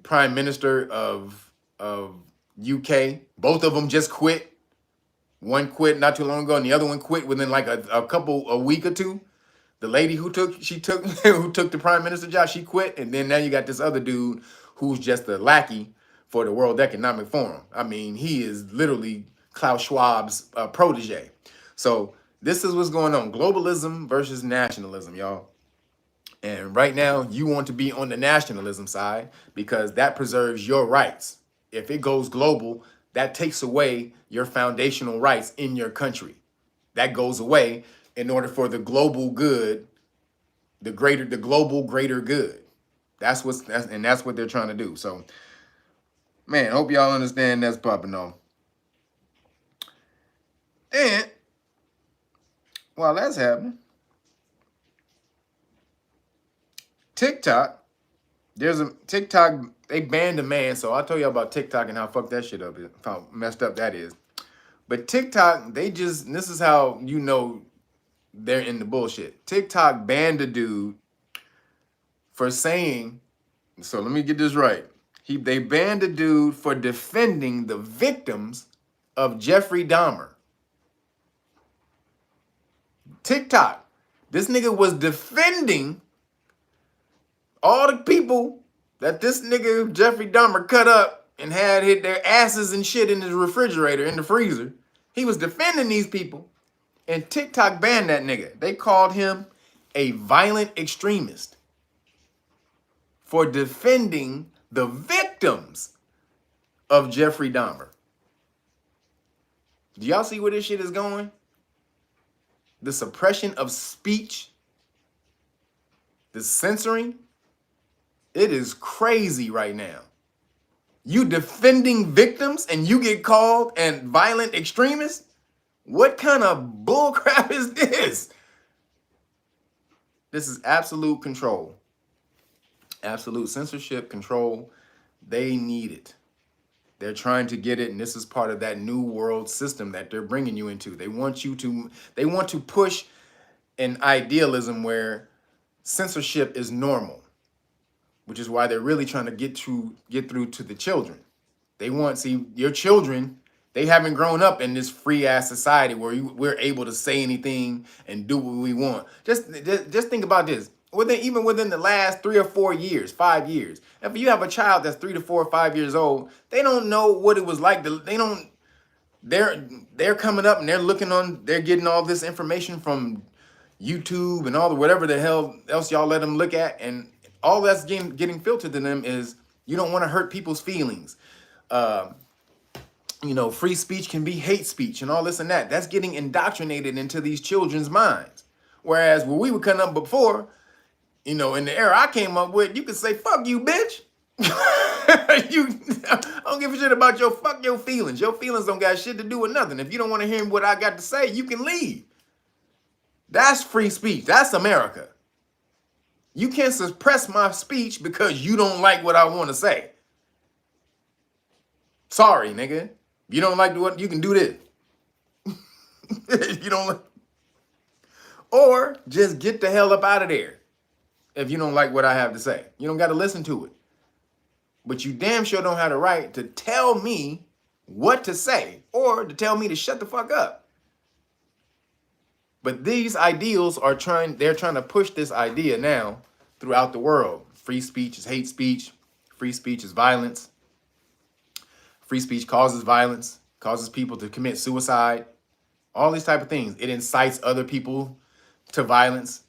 prime minister of UK, both of them just quit. One quit not too long ago, and the other one quit within like a week or two. The lady who took the prime minister job, she quit, and then now you got this other dude who's just a lackey for the World Economic Forum. I mean, he is literally Klaus Schwab's protege. So this is what's going on: globalism versus nationalism, y'all. And right now, you want to be on the nationalism side because that preserves your rights. If it goes global, that takes away your foundational rights in your country. That goes away in order for the global good, the global greater good. That's what they're trying to do. So, man, hope y'all understand that's popping off. And while that's happening, TikTok, they banned a man. So I'll tell you about TikTok and how fucked that shit up is, how messed up that is. But TikTok, this is how you know they're in the bullshit. TikTok banned a dude for saying, so let me get this right. They banned a dude for defending the victims of Jeffrey Dahmer. TikTok, this nigga was defending all the people that this nigga Jeffrey Dahmer cut up and had hit their asses and shit in his refrigerator, in the freezer. He was defending these people, and TikTok banned that nigga. They called him a violent extremist for defending the victims of Jeffrey Dahmer. Do y'all see where this shit is going? The suppression of speech, the censoring, it is crazy right now. You defending victims and you get called a violent extremist? What kind of bullcrap is this? This is absolute control. Absolute censorship, control. They need it. They're trying to get it, and this is part of that new world system that they're bringing you into. They want to push an idealism where censorship is normal, which is why they're really trying to get through to the children. They want, see, your children, they haven't grown up in this free ass society where we're able to say anything and do what we want. Just think about this. Even within the last 3 or 4 years, 5 years, if you have a child that's 3 to 4 or 5 years old, they don't know what it was like. They're coming up and they're getting all this information from YouTube and all the whatever the hell else y'all let them look at, and all that's getting filtered to them is you don't want to hurt people's feelings. Free speech can be hate speech and all this and that. That's getting indoctrinated into these children's minds. Whereas when we were coming up before, in the era I came up with, you could say, fuck you, bitch. I don't give a shit about your feelings. Your feelings don't got shit to do with nothing. If you don't want to hear what I got to say, you can leave. That's free speech. That's America. You can't suppress my speech because you don't like what I want to say. Sorry, nigga. You don't like what you can do this. You don't like, or just get the hell up out of there. If you don't like what I have to say, you don't got to listen to it. But you damn sure don't have the right to tell me what to say or to tell me to shut the fuck up. But these ideals they're trying to push this idea now throughout the world. Free speech is hate speech. Free speech is violence. Free speech causes violence, causes people to commit suicide. All these type of things. It incites other people to violence,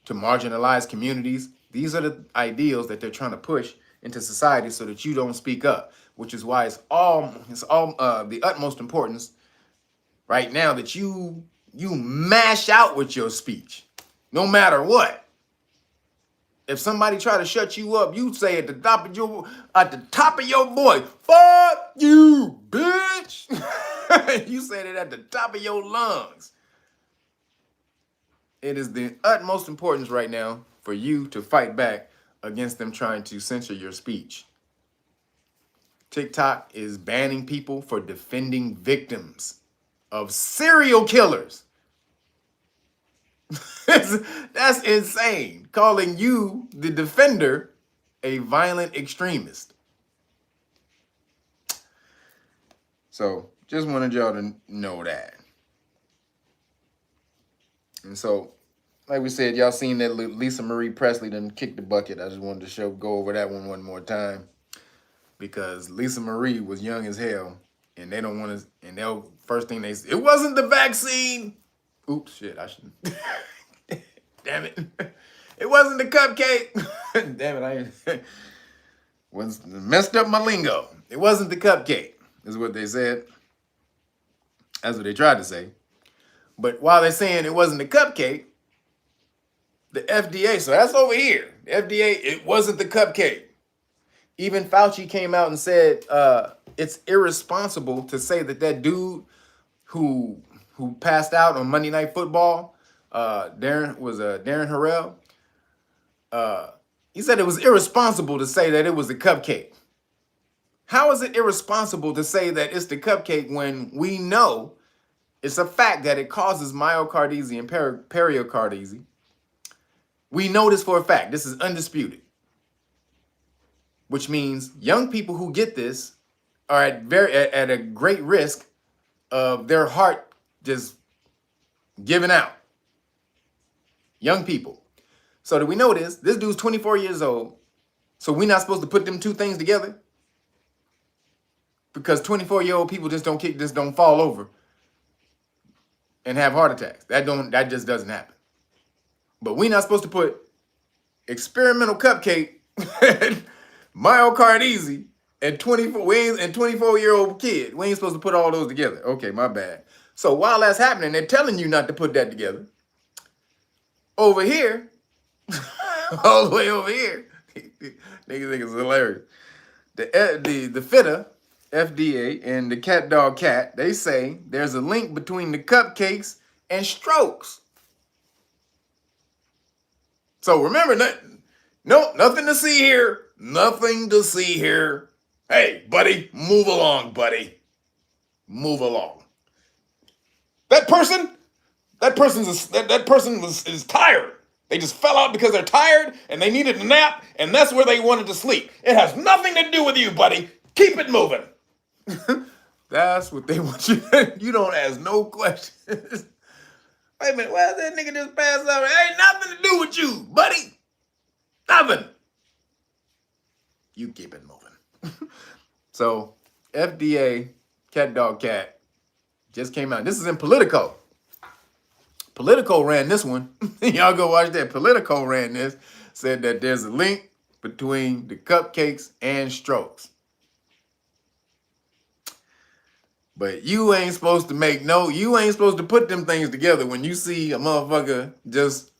to marginalized communities. These are the ideals that they're trying to push into society so that you don't speak up, which is why it's all the utmost importance right now that you mash out with your speech, no matter what. If somebody try to shut you up, you say at the top of your voice, fuck you, bitch. You say that at the top of your lungs. It is the utmost importance right now for you to fight back against them trying to censor your speech. TikTok is banning people for defending victims of serial killers. That's insane. Calling you, the defender, a violent extremist. So, just wanted y'all to know that. And so, like we said, y'all seen that Lisa Marie Presley done kicked the bucket. I just wanted to go over that one more time. Because Lisa Marie was young as hell. And they don't want to, and they'll, first thing they say, it wasn't the vaccine. Oops, shit, I shouldn't. Damn it. It wasn't the cupcake. Damn it, I messed up my lingo. It wasn't the cupcake, is what they said. That's what they tried to say. But while they're saying it wasn't the cupcake, the FDA, so that's over here. The FDA, it wasn't the cupcake. Even Fauci came out and said it's irresponsible to say that dude who passed out on Monday Night Football, Darren Harrell. He said it was irresponsible to say that it was a cupcake. How is it irresponsible to say that it's the cupcake when we know it's a fact that it causes myocarditis and pericarditis? We know this for a fact. This is undisputed. Which means young people who get this are at a great risk of their heart just giving out. Young people. So do we know this? This dude's 24 years old. So we're not supposed to put them two things together? Because 24-year-old people just don't fall over and have heart attacks. That just doesn't happen. But we're not supposed to put experimental cupcake, myocarditis, and 24-year-old kid. We ain't supposed to put all those together. Okay, my bad. So while that's happening, they're telling you not to put that together. Over here, all the way over here, niggas think it's hilarious. The FITA, FDA, and the cat dog cat, they say there's a link between the cupcakes and strokes. So remember, nothing to see here. Nothing to see here. Hey, buddy, move along, buddy. Move along. That person is tired. They just fell out because they're tired and they needed a nap, and that's where they wanted to sleep. It has nothing to do with you, buddy. Keep it moving. That's what they want you to do. You don't ask no questions. Wait a minute, why is that nigga just passed out? It ain't nothing to do with you, buddy. Nothing. You keep it moving. So, FDA, cat dog cat, just came out. This is in Politico. Politico ran this one. Y'all go watch that. Politico ran this. Said that there's a link between the cupcakes and strokes. But you ain't supposed to you ain't supposed to put them things together when you see a motherfucker just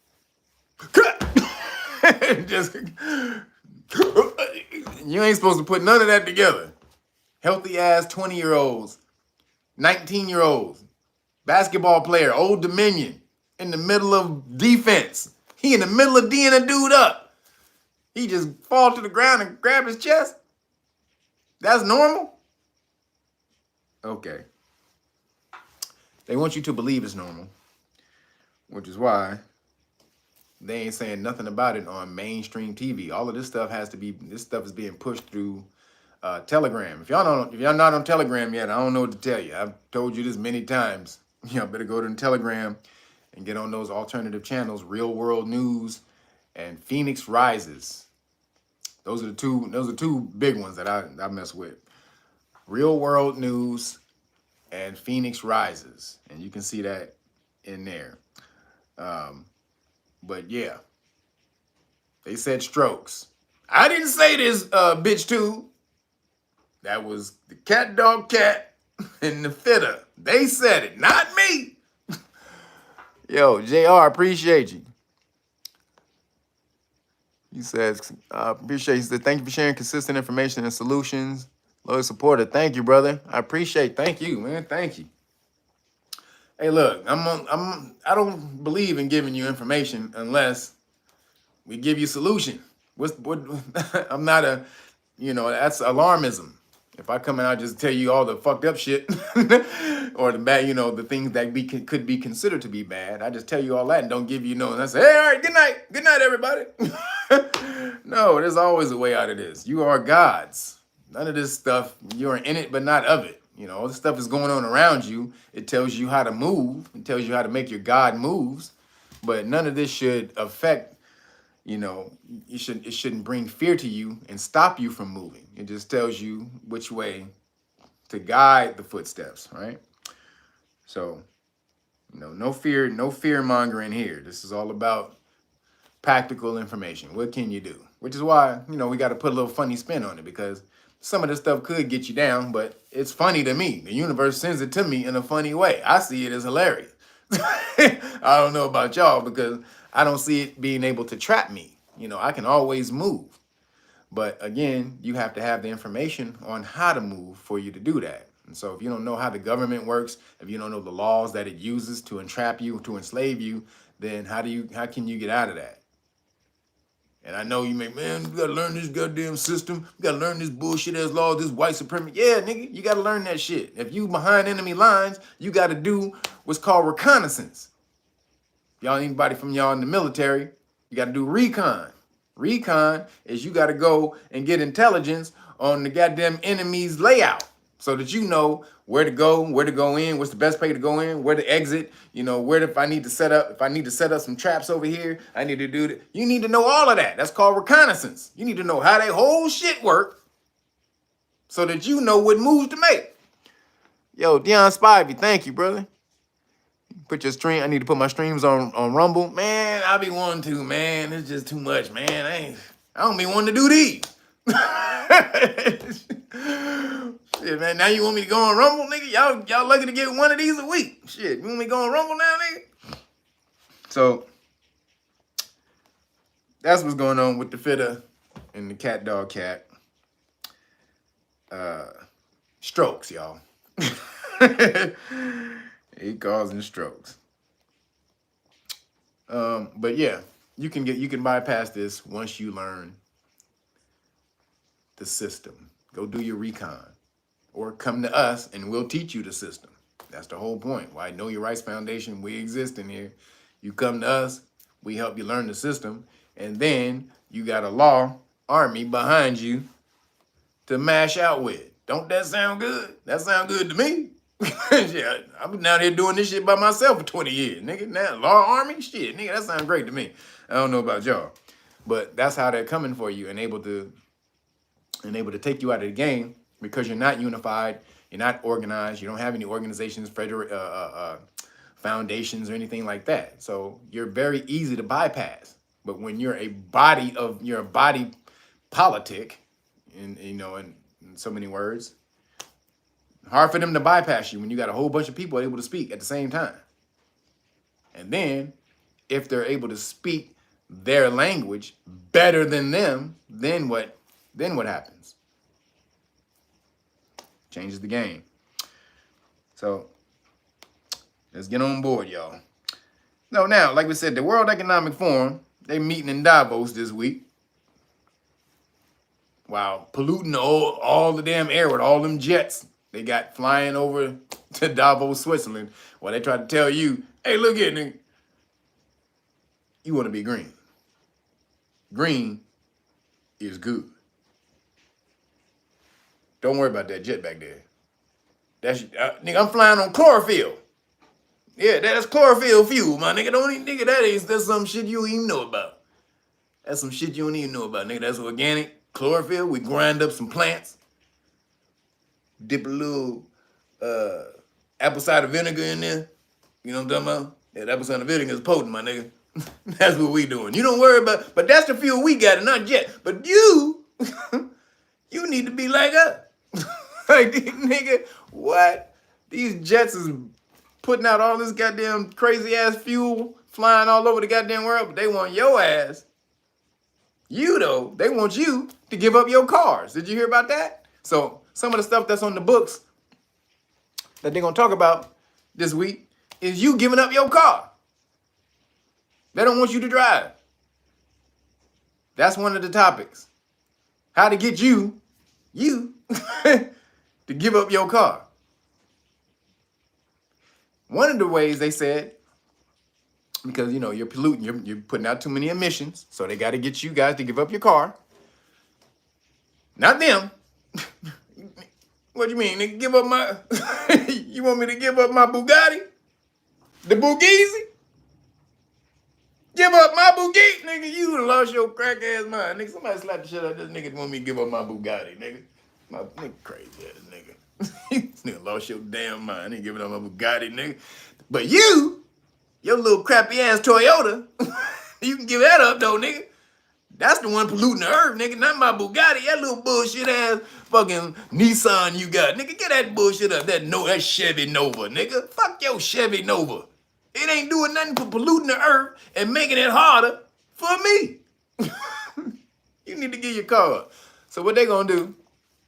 you ain't supposed to put none of that together. Healthy ass 20-year-olds, 19-year-olds, basketball player, Old Dominion, in the middle of defense. He in the middle of D'ing a dude up. He just fall to the ground and grab his chest. That's normal? Okay. They want you to believe it's normal, which is why they ain't saying nothing about it on mainstream TV. All of this stuff is being pushed through Telegram. If y'all not on Telegram yet, I don't know what to tell you. I've told you this many times. Y'all better go to Telegram and get on those alternative channels, Real World News and Phoenix Rises. Those are two big ones that I mess with. Real World News and Phoenix Rises. And you can see that in there. But yeah, they said strokes. I didn't say this, bitch too. That was the cat dog cat and the FITA. They said it, not me. Yo, JR, appreciate you. He says, appreciate you. He said, thank you for sharing consistent information and solutions. Loyal supporter. Thank you, brother. I appreciate. Thank you, man. Thank you. Hey, look, I don't believe in giving you information unless we give you solution. I'm not that's alarmism. If I come and I just tell you all the fucked up shit or the bad, the things that could be considered to be bad, I just tell you all that and don't give you and I say, hey, all right, good night. Good night, everybody. No, there's always a way out of this. You are gods. None of this stuff, you're in it, but not of it. All this stuff is going on around you. It tells you how to move. It tells you how to make your God moves. But none of this should affect, it shouldn't bring fear to you and stop you from moving. It just tells you which way to guide the footsteps, right? So, no fear mongering here. This is all about practical information. What can you do? Which is why, we got to put a little funny spin on it, because some of this stuff could get you down, but it's funny to me. The universe sends it to me in a funny way. I see it as hilarious. I don't know about y'all, because I don't see it being able to trap me. I can always move. But again, you have to have the information on how to move for you to do that. And so if you don't know how the government works, if you don't know the laws that it uses to entrap you, to enslave you, then how can you get out of that? And I know you we gotta learn this goddamn system. We gotta learn this bullshit ass law, this white supremacy. Yeah, nigga, you gotta learn that shit. If you behind enemy lines, you gotta do what's called reconnaissance. Anybody from y'all in the military, you gotta do recon. Recon is you gotta go and get intelligence on the goddamn enemy's layout. so that you know where to go in, what's the best place to go in, where to exit, you know, if I need to set up some traps over here, I need to do that. You need to know all of that. That's called reconnaissance. You need to know how that whole shit work so that you know what moves to make. Yo, Dion Spivey, thank you, brother. Put your stream. I need to put my streams on Rumble. Man, I be wanting to, man. It's just too much, man. I don't be wanting to do these. Shit, man. Now you want me to go on Rumble, nigga? Y'all lucky to get one of these a week. Shit, you want me to go on Rumble now, nigga? So that's what's going on with the fitter and the cat dog cat. Strokes, y'all. He causing strokes. But yeah, you can bypass this once you learn the system. Go do your recon, or come to us and we'll teach you the system. That's the whole point. Why Know Your Rights Foundation, we exist in here. You come to us, we help you learn the system, and then you got a law army behind you to mash out with. Don't that sound good? That sound good to me. Yeah, I've been out here doing this shit by myself for 20 years, nigga. Now, law army? Shit, nigga, that sounds great to me. I don't know about y'all. But that's how they're coming for you and able to take you out of the game because you're not unified, you're not organized, you don't have any organizations, foundations, or anything like that. So you're very easy to bypass. But when you're a body politic, in so many words, hard for them to bypass you when you got a whole bunch of people able to speak at the same time. And then, if they're able to speak their language better than them, then what happens? Changes the game. So, let's get on board, y'all. No, now, like we said, the World Economic Forum, they meeting in Davos this week. Wow, polluting all the damn air with all them jets they got flying over to Davos, Switzerland, while they try to tell you, hey, look here, nigga. You want to be green. Green is good. Don't worry about that jet back there. That's nigga, I'm flying on chlorophyll. Yeah, that's chlorophyll fuel, my nigga. That's some shit you don't even know about. That's some shit you don't even know about, nigga. That's organic chlorophyll. We grind up some plants. Dip a little apple cider vinegar in there. You know what I'm talking about? Yeah, apple cider vinegar is potent, my nigga. That's what we doing. You don't worry about, but that's the fuel we got and not jet. But you need to be like us. Like, nigga, what? These jets is putting out all this goddamn crazy ass fuel flying all over the goddamn world, but they want your ass. You, though, they want you to give up your cars. Did you hear about that? So some of the stuff that's on the books that they're going to talk about this week is you giving up your car. They don't want you to drive. That's one of the topics. How to get you to give up your car. One of the ways they said, because, you're polluting, you're putting out too many emissions, so they got to get you guys to give up your car. Not them. What do you mean, nigga? Give up my... You want me to give up my Bugatti? The Bugatti? Give up my Bugatti? Nigga, you done lost your crack ass mind. Nigga, somebody slap the shit out of this nigga want me to give up my Bugatti, nigga. My nigga crazy ass nigga. This nigga lost your damn mind. Ain't giving up my Bugatti, nigga. But your little crappy ass Toyota, you can give that up though, nigga. That's the one polluting the earth, nigga, not my Bugatti. That little bullshit ass fucking Nissan you got. Nigga, get that bullshit up. That Chevy Nova, nigga. Fuck your Chevy Nova. It ain't doing nothing but polluting the earth and making it harder for me. You need to get your car up. So what they gonna do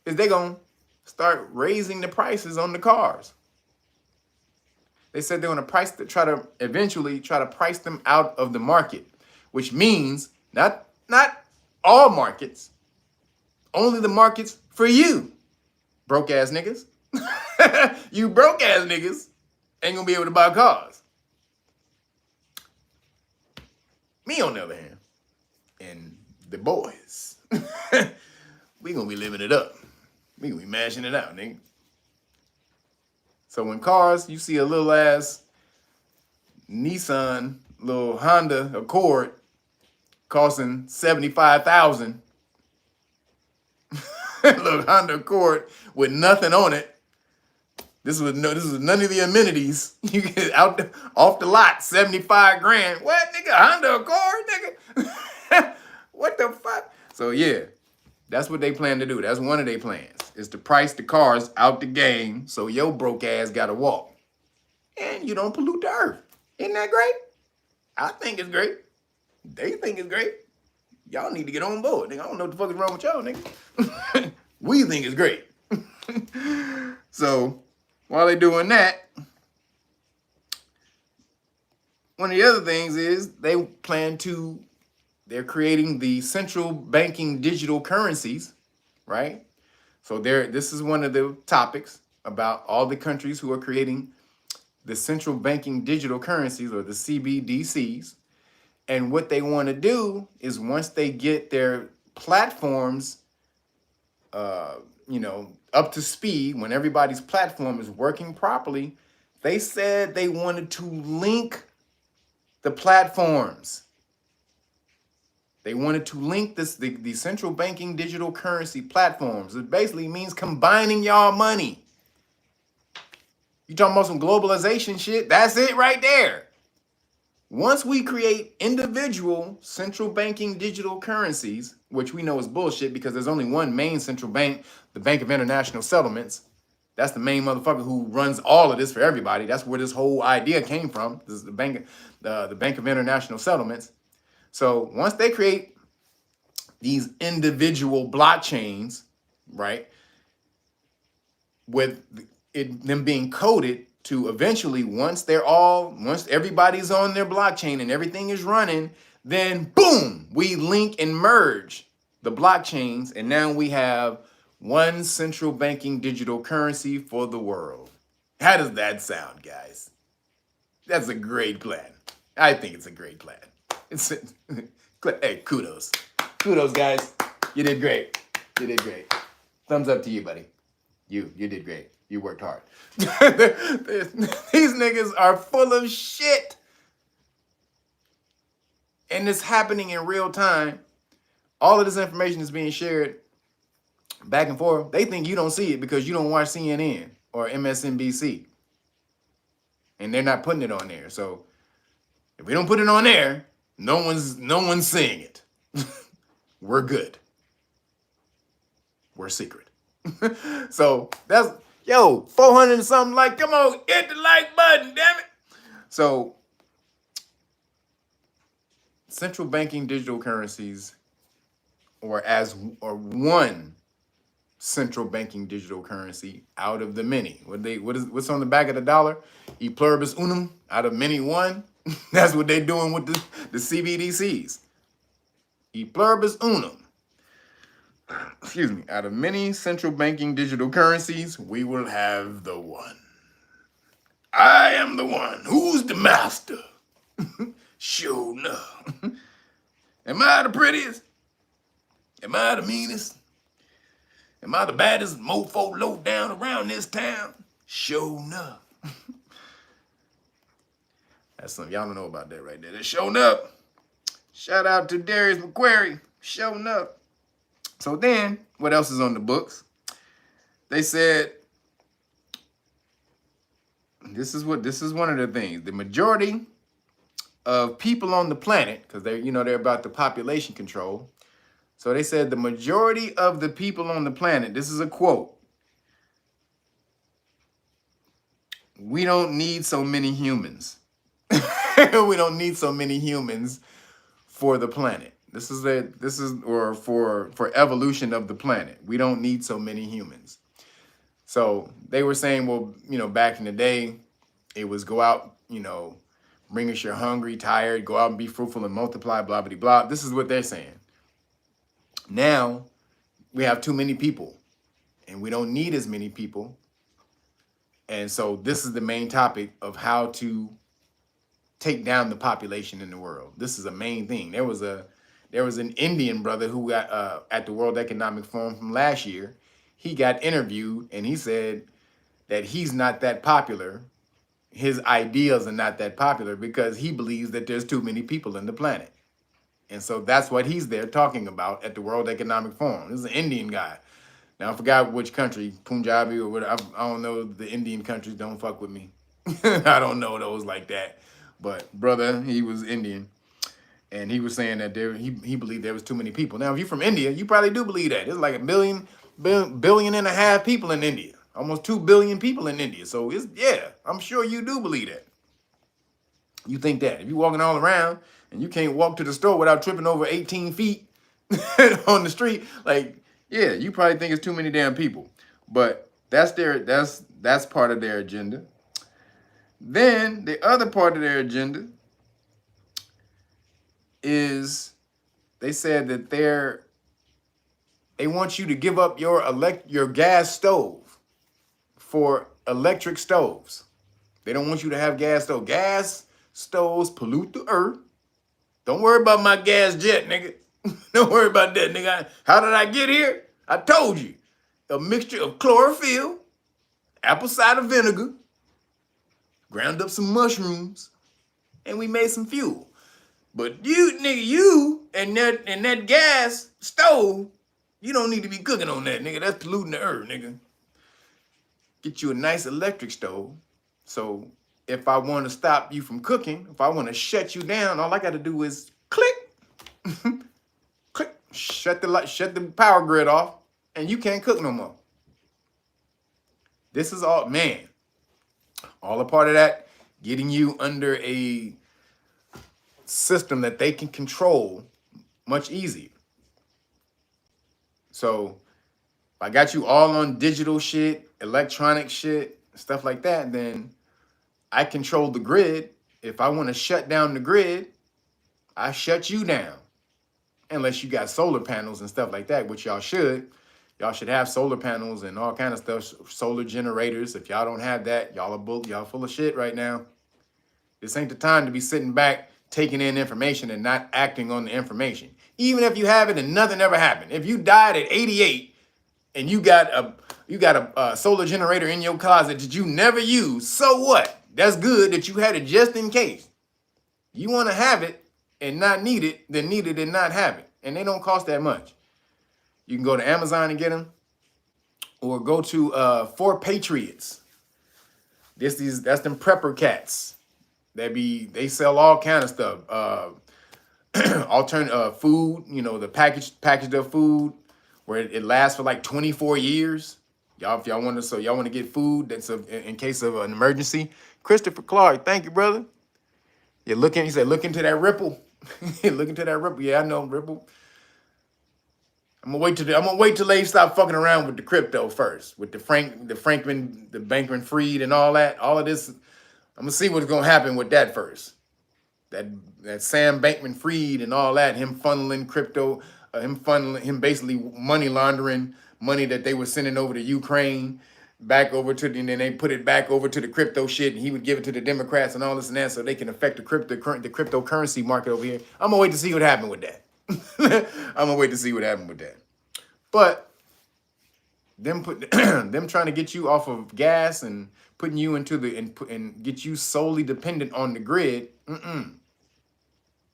is they gonna start raising the prices on the cars. They said they're gonna eventually try to price them out of the market, which means not all markets, only the markets for you, broke ass niggas. You broke ass niggas ain't gonna be able to buy cars. Me, on the other hand, and the boys, we gonna be living it up. We gonna be mashing it out, nigga. So when cars, you see a little ass Nissan, little Honda Accord costing 75,000. Little Honda Accord with nothing on it. This was none of the amenities. You get off the lot, 75 grand. What, nigga? Honda Accord, nigga? What the fuck? So yeah, that's what they plan to do. That's one of their plans, is to price the cars out the game so your broke ass gotta walk. And you don't pollute the earth. Isn't that great? I think it's great. They think it's great. Y'all need to get on board. Nigga, I don't know what the fuck is wrong with y'all, nigga. We think it's great. So while they're doing that, one of the other things is they're creating the central banking digital currencies, right? So this is one of the topics about all the countries who are creating the central banking digital currencies, or the CBDCs. And what they want to do is, once they get their platforms, up to speed, when everybody's platform is working properly, they said they wanted to link the platforms. They wanted to link the central banking digital currency platforms. It basically means combining y'all money. You talking about some globalization shit? That's it right there. Once we create individual central banking digital currencies, which we know is bullshit because there's only one main central bank, the Bank of International Settlements. That's the main motherfucker who runs all of this for everybody. That's where this whole idea came from. This is the Bank of International Settlements. So once they create these individual blockchains, right, with them being coded to eventually, once everybody's on their blockchain and everything is running, then boom, we link and merge the blockchains, and now we have one central banking digital currency for the world. How does that sound, guys? That's a great plan. I think it's a great plan. Hey, kudos. Kudos, guys. You did great. You did great. Thumbs up to you, buddy. You did great. You worked hard. These niggas are full of shit. And it's happening in real time. All of this information is being shared back and forth. They think you don't see it because you don't watch CNN or MSNBC. And they're not putting it on there. So if we don't put it on there, no one's seeing it. We're good. We're secret. So that's, 400 and something like, come on, hit the like button, damn it. So central banking digital currencies, or one central banking digital currency out of the many. What's on the back of the dollar? E pluribus unum, out of many one. That's what they're doing with the CBDCs. E pluribus unum. Excuse me. Out of many central banking digital currencies, we will have the one. I am the one. Who's the master? Sure enough. Am I the prettiest? Am I the meanest? Am I the baddest mofo low down around this town? Sure enough. That's something y'all don't know about that right there. That's showing up. Shout out to Darius McQuarrie. Showing up. So then, what else is on the books? They said, this is one of the things. The majority of people on the planet, because they're about the population control. So they said the majority of the people on the planet, this is a quote, we don't need so many humans. We don't need so many humans for the planet. For evolution of the planet. We don't need so many humans. So they were saying, well, back in the day, it was go out, bring us your hungry, tired, go out and be fruitful and multiply, blah, blah, blah. This is what they're saying. Now we have too many people and we don't need as many people. And so this is the main topic of how to take down the population in the world. This is a main thing. There was an Indian brother who got at the World Economic Forum from last year. He got interviewed and he said that he's not that popular. His ideas are not that popular because he believes that there's too many people in the planet. And so that's what he's there talking about at the World Economic Forum. This is an Indian guy. Now, I forgot which country, Punjabi or whatever. I don't know the Indian countries. Don't fuck with me. I don't know those like that. But brother, he was Indian. And he was saying that he believed there was too many people. Now, if you're from India, you probably do believe that. There's like a billion and a half people in India. Almost 2 billion people in India. So, yeah, I'm sure you do believe that. You think that. If you're walking all around and you can't walk to the store without tripping over 18 feet on the street, like, yeah, you probably think it's too many damn people. But that's part of their agenda. Then the other part of their agenda is they said that they want you to give up your gas stove for electric stoves. They don't want you to have gas stove. Gas stoves pollute the earth. Don't worry about my gas jet, nigga. Don't worry about that, nigga. How did I get here? I told you. A mixture of chlorophyll, apple cider vinegar, ground up some mushrooms, and we made some fuel. But you and that gas stove, you don't need to be cooking on that, nigga. That's polluting the earth, nigga. Get you a nice electric stove. So if I want to stop you from cooking, if I want to shut you down, all I got to do is click, click, shut the power grid off, and you can't cook no more. This is all, man, all a part of that, getting you under a system that they can control much easier. So if I got you all on digital shit, electronic shit, stuff like that, then I control the grid. If I want to shut down the grid, I shut you down. Unless you got solar panels and stuff like that, which y'all should. Y'all should have solar panels and all kind of stuff, solar generators. If y'all don't have that, y'all full of shit right now. This ain't the time to be sitting back, taking in information and not acting on the information. Even if you have it and nothing ever happened. If you died at 88 and you got a solar generator in your closet that you never use, so what? That's good that you had it just in case. You want to have it and not need it, then need it and not have it. And they don't cost that much. You can go to Amazon and get them, or go to For Patriots. That's them prepper cats. They sell all kind of stuff. Alternative food, the packaged up food where it lasts for like 24 years. Y'all, if y'all want to get food that's in case of an emergency. Christopher Clark, thank you, brother. He said, look into that Ripple. Look into that Ripple. Yeah, I know Ripple. I'm gonna wait till they stop fucking around with the crypto first, with the Bankman-Fried and all that. All of this, I'm gonna see what's gonna happen with that first. That Sam Bankman-Fried and all that, him funneling crypto, him basically money laundering money that they were sending over to Ukraine, back over to, and then they put it back over to the crypto shit, and he would give it to the Democrats and all this and that, so they can affect the cryptocurrency market over here. I'm gonna wait to see what happened with that. But them trying to get you off of gas and putting you into and get you solely dependent on the grid.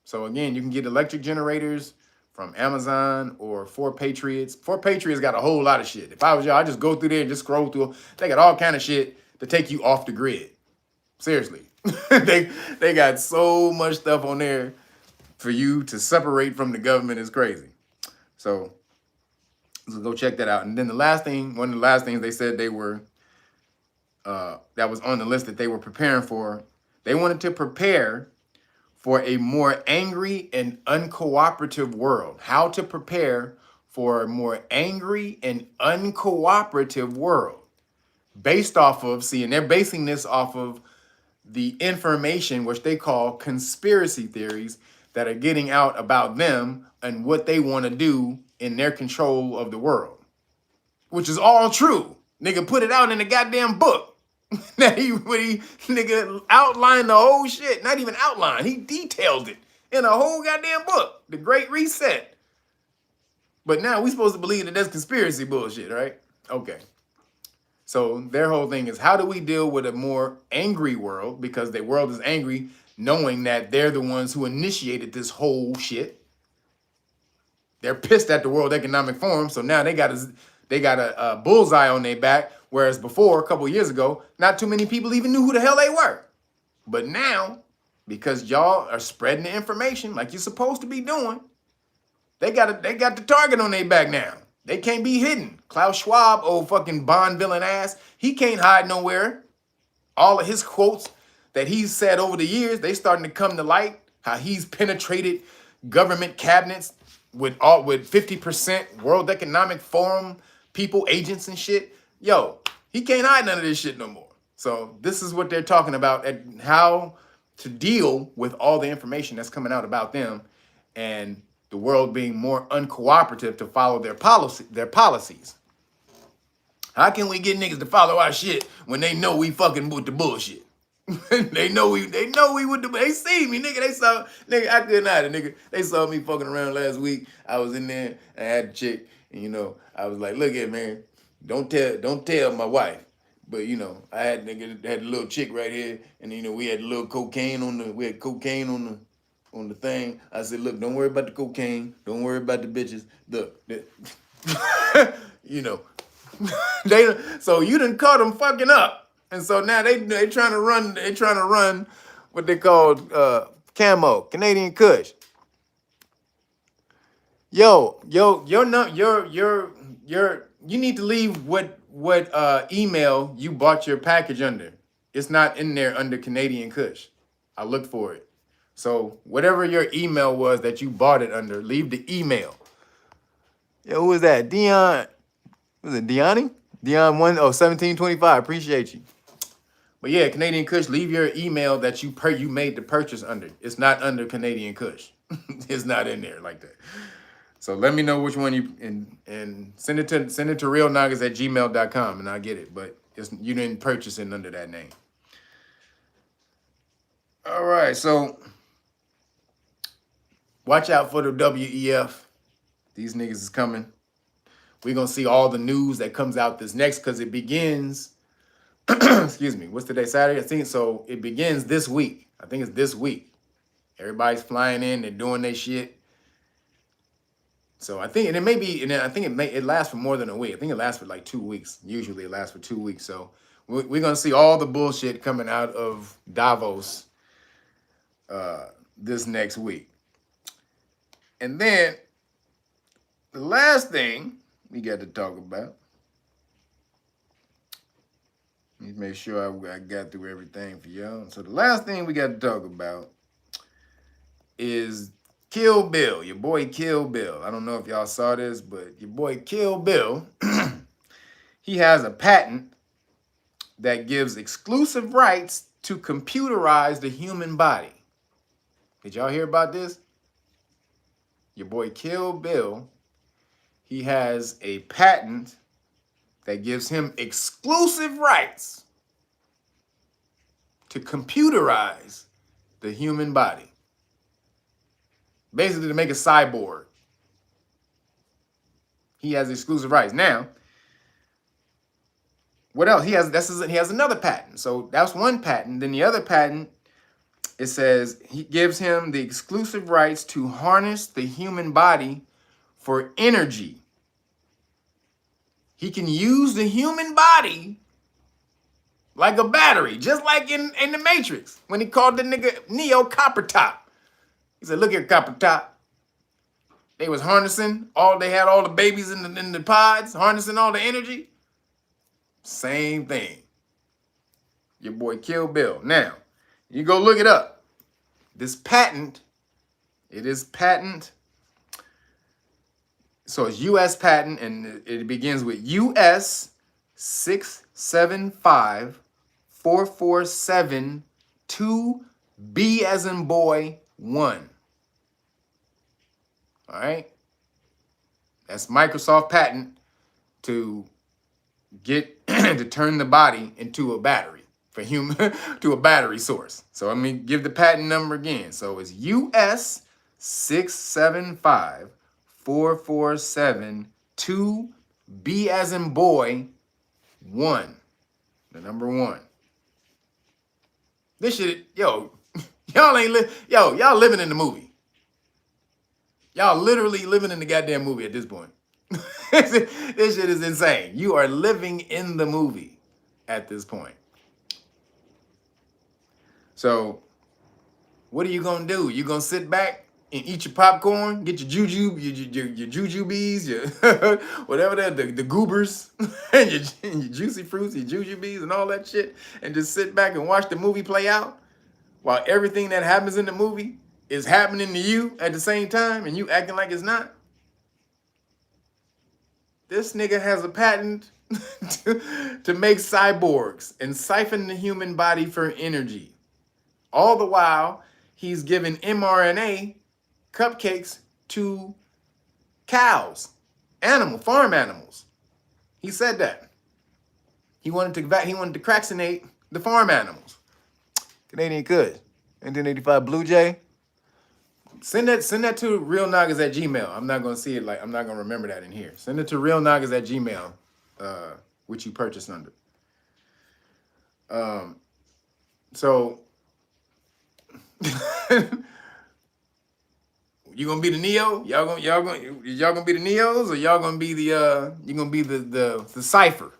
So again, you can get electric generators from Amazon or For Patriots. For Patriots got a whole lot of shit. If I was y'all, I'd just go through there and just scroll through. They got all kind of shit to take you off the grid. Seriously. they got so much stuff on there for you to separate from the government. Is crazy. So let's go check that out. And then one of the last things they said they were, that was on the list that they were preparing for, they wanted to prepare for a more angry and uncooperative world. How to prepare for a more angry and uncooperative world. Based off of, and they're basing this off of the information, which they call conspiracy theories, that are getting out about them and what they want to do in their control of the world. Which is all true. Nigga put it out in a goddamn book. That he nigga outlined the whole shit. Not even outlined. He detailed it in a whole goddamn book. The Great Reset. But now we supposed to believe that that's conspiracy bullshit, right? Okay. So their whole thing is, how do we deal with a more angry world? Because the world is angry, knowing that they're the ones who initiated this whole shit. They're pissed at the World Economic Forum, so now they got a bullseye on their back. Whereas before, a couple years ago, not too many people even knew who the hell they were. But now, because y'all are spreading the information like you're supposed to be doing, they got the target on their back now. They can't be hidden. Klaus Schwab, old fucking Bond villain ass, he can't hide nowhere. All of his quotes that he's said over the years, they starting to come to light. How he's penetrated government cabinets with 50% World Economic Forum people, agents and shit. Yo, he can't hide none of this shit no more. So this is what they're talking about, and how to deal with all the information that's coming out about them, and the world being more uncooperative to follow their policies. How can we get niggas to follow our shit when they know we fucking with the bullshit? they know we with the, they see me, nigga. I couldn't hide it, nigga. They saw me fucking around last week. I was in there and I had a chick, and I was like, look at man, don't tell my wife. But I had a little chick right here, and we had a little cocaine on the thing. I said, look, don't worry about the cocaine, don't worry about the bitches. Look, so you done caught them fucking up, and so now they trying to run what they call camo, Canadian Kush. You need to leave what email you bought your package under. It's not in there under Canadian Kush. I looked for it. So whatever your email was that you bought it under, leave the email. Yo, who was that? Dion. Was it Deani? Dion 1725. Appreciate you. But yeah, Canadian Kush, leave your email that you made the purchase under. It's not under Canadian Kush. It's not in there like that. So let me know which one and send it to realnoggers@gmail.com and I'll get it. But you didn't purchase it under that name. All right, so watch out for the WEF. These niggas is coming. We're going to see all the news that comes out this next, because it begins, excuse me, what's today, Saturday? I think so. It begins this week. I think it's this week. Everybody's flying in, they're doing their shit. So I think, and it may be, and I think it lasts for more than a week. I think it lasts for like 2 weeks. Usually it lasts for 2 weeks. So we're going to see all the bullshit coming out of Davos this next week. And then the last thing we got to talk about, let me make sure I got through everything for y'all. So the last thing we got to talk about is Kill Bill, your boy Kill Bill. I don't know if y'all saw this, but your boy Kill Bill, he has a patent that gives exclusive rights to computerize the human body. Did y'all hear about this? Your boy Kill Bill, he has a patent that gives him exclusive rights to computerize the human body. Basically to make a cyborg. He has exclusive rights. Now, what else? He has another patent. So that's one patent. Then the other patent, it says he gives him the exclusive rights to harness the human body for energy. He can use the human body like a battery, just like in the Matrix, when he called the nigga Neo Copper Top. He said, look here, Copper Top. They was harnessing, they had all the babies in the pods, harnessing all the energy. Same thing. Your boy Kill Bill. Now, you go look it up. This patent, it is patent. So it's U.S. patent, and it begins with US 6754472B as in boy 1. All right. That's Microsoft patent to get to turn the body into a battery for human to a battery source. So let me give the patent number again. So it's US 6754472B as in boy 1. The number one. This shit, yo, y'all ain't y'all living in the movie. Y'all literally living in the goddamn movie at this point. This shit is insane. You are living in the movie at this point. So, what are you gonna do? You gonna sit back and eat your popcorn, get your juju, your jujubes, your whatever the goobers, and your juicy fruits, your jujubes, and all that shit, and just sit back and watch the movie play out while everything that happens in the movie is happening to you at the same time, and you acting like it's not? This nigga has a patent to make cyborgs and siphon the human body for energy. All the while, he's giving mRNA cupcakes to cows, farm animals. He said that. He wanted to vaccinate the farm animals. Canadian Kush, 1985 Blue Jay. Send that to realnoggers@gmail. I'm not gonna see it, I'm not gonna remember that in here. Send it to realnoggers@gmail, which you purchased under. So you gonna be the Neo? Y'all gonna be the Neos, or y'all gonna be the Cypher?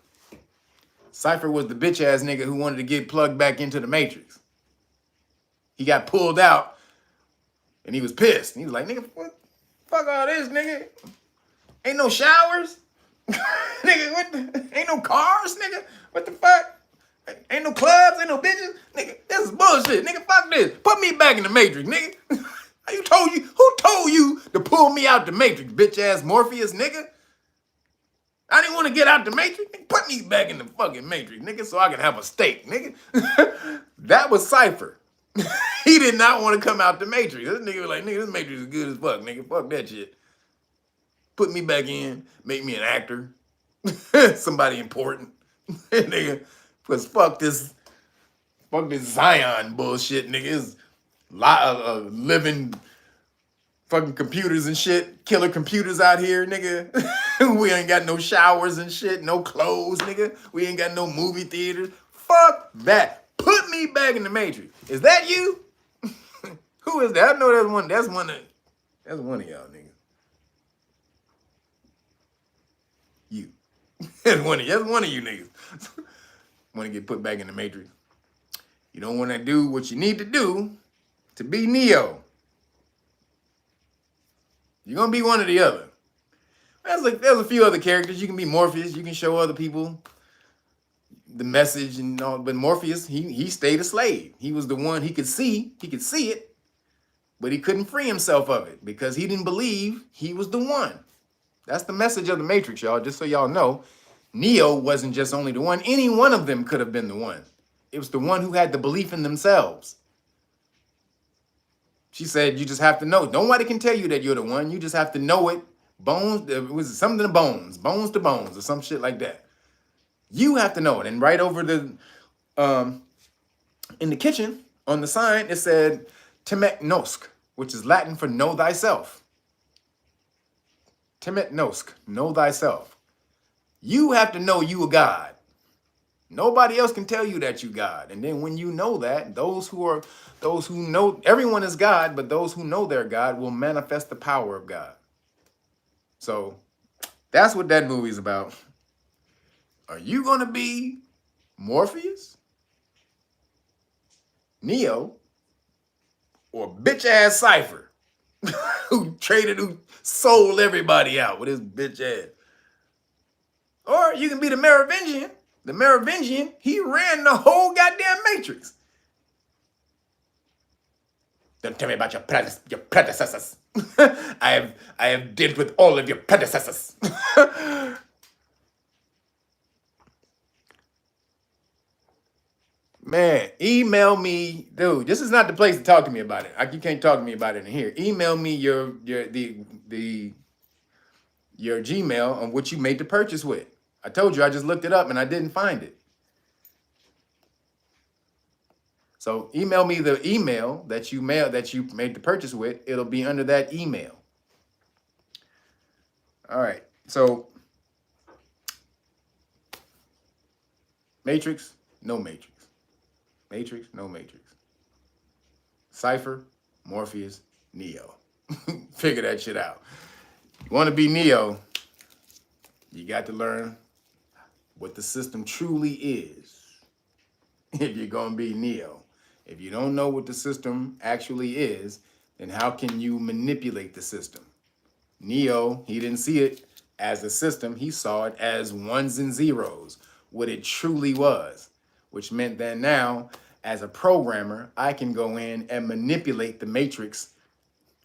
Cypher was the bitch ass nigga who wanted to get plugged back into the Matrix. He got pulled out. And he was pissed. And he was like, nigga, what? Fuck all this, nigga. Ain't no showers. Nigga, ain't no cars, nigga. What the fuck? Ain't no clubs, ain't no bitches. Nigga, this is bullshit. Nigga, fuck this. Put me back in the Matrix, nigga. Who told you to pull me out the Matrix, bitch ass Morpheus, nigga? I didn't want to get out the Matrix. Nigga, put me back in the fucking Matrix, nigga, so I can have a steak, nigga. That was Cypher. He did not want to come out the Matrix. This nigga was like, nigga, this Matrix is good as fuck, nigga. Fuck that shit. Put me back in. Make me an actor. Somebody important. Nigga, because fuck this Zion bullshit, nigga. It's a lot of living fucking computers and shit. Killer computers out here, nigga. We ain't got no showers and shit. No clothes, nigga. We ain't got no movie theaters. Fuck that. Put me back in the Matrix. Is that you? Who is that? I know that's one of y'all niggas. You. That's one of you niggas. Want to get put back in the Matrix. You don't want to do what you need to do to be Neo. You're gonna be one or the other. There's a few other characters. You can be Morpheus. You can show other people the message and all, but Morpheus, he stayed a slave. He was the one he could see it, but he couldn't free himself of it because he didn't believe he was the one. That's the message of the Matrix, y'all. Just so y'all know, Neo wasn't just only the one. Any one of them could have been the one. It was the one who had the belief in themselves. She said, you just have to know. Nobody can tell you that you're the one. You just have to know it. Bones, it was something to bones to bones, or some shit like that. You have to know it. And right over in the kitchen, on the sign, it said, Temet Nosk, which is Latin for know thyself. Temet Nosk, know thyself. You have to know you a God. Nobody else can tell you that you God. And then when you know that, those who know, everyone is God, but those who know their God will manifest the power of God. So that's what that movie's about. Are you going to be Morpheus, Neo, or bitch ass Cypher who sold everybody out with his bitch ass? Or you can be the Merovingian. The Merovingian, he ran the whole goddamn Matrix. Don't tell me about your predecessors. I have dealt with all of your predecessors. Man, email me, dude. This is not the place to talk to me about it. You can't talk to me about it in here. Email me your Gmail on what you made the purchase with. I told you I just looked it up and I didn't find it. So email me the email that you made the purchase with. It'll be under that email. All right. So Matrix, no Matrix. Matrix, no Matrix. Cypher, Morpheus, Neo. Figure that shit out. You want to be Neo, you got to learn what the system truly is if you're going to be Neo. If you don't know what the system actually is, then how can you manipulate the system? Neo, he didn't see it as a system. He saw it as ones and zeros, what it truly was, which meant that now, as a programmer, I can go in and manipulate the matrix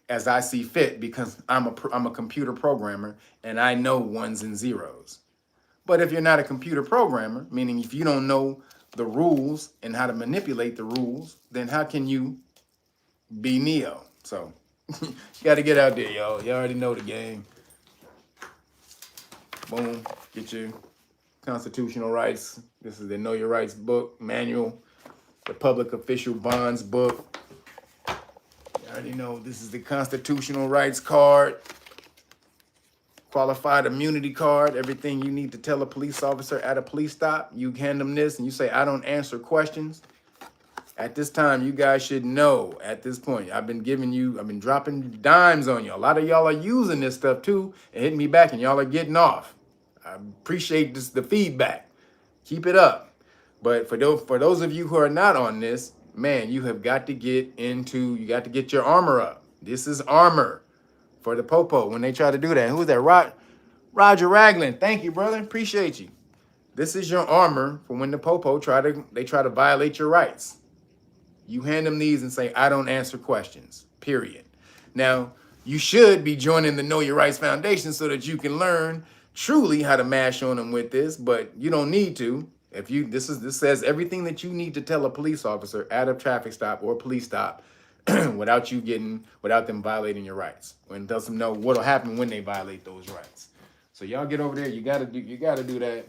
as I see fit because I'm a computer programmer and I know ones and zeros. But if you're not a computer programmer, meaning if you don't know the rules and how to manipulate the rules, then how can you be Neo? So you got to get out there, y'all. You already know the game. Boom. Get your constitutional rights. This is the Know Your Rights book, manual, the public official bonds book. You already know this is the constitutional rights card, qualified immunity card, everything you need to tell a police officer at a police stop. You hand them this and you say, I don't answer questions. At this time, you guys should know at this point, I've been dropping dimes on you. A lot of y'all are using this stuff too and hitting me back and y'all are getting off. I appreciate the feedback. Keep it up. But for those of you who are not on this, man, you have got to get your armor up. This is armor for the popo when they try to do that. Who's that? Roger Ragland. Thank you, brother. Appreciate you. This is your armor for when the popo try to violate your rights. You hand them these and say, I don't answer questions, period. Now, you should be joining the Know Your Rights Foundation so that you can learn truly how to mash on them with this, but you don't need to. This says everything that you need to tell a police officer at a traffic stop or police stop without them violating your rights. When it does them know what'll happen when they violate those rights. So y'all get over there. You gotta do that.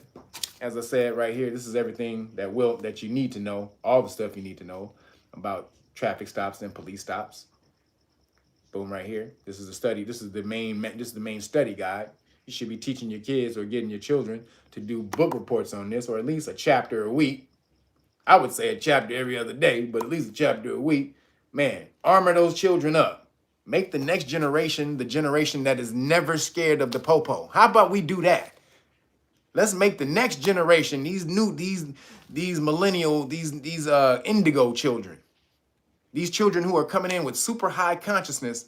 As I said right here, this is everything that you need to know, all the stuff you need to know about traffic stops and police stops. Boom, right here. This is a study. This is the main study guide. You should be teaching your kids or getting your children to do book reports on this, or at least a chapter a week. I would say a chapter every other day, but at least a chapter a week. Man, armor those children up. Make the next generation the generation that is never scared of the popo. How about we do that? Let's make the next generation, these millennial, these indigo children, these children who are coming in with super high consciousness.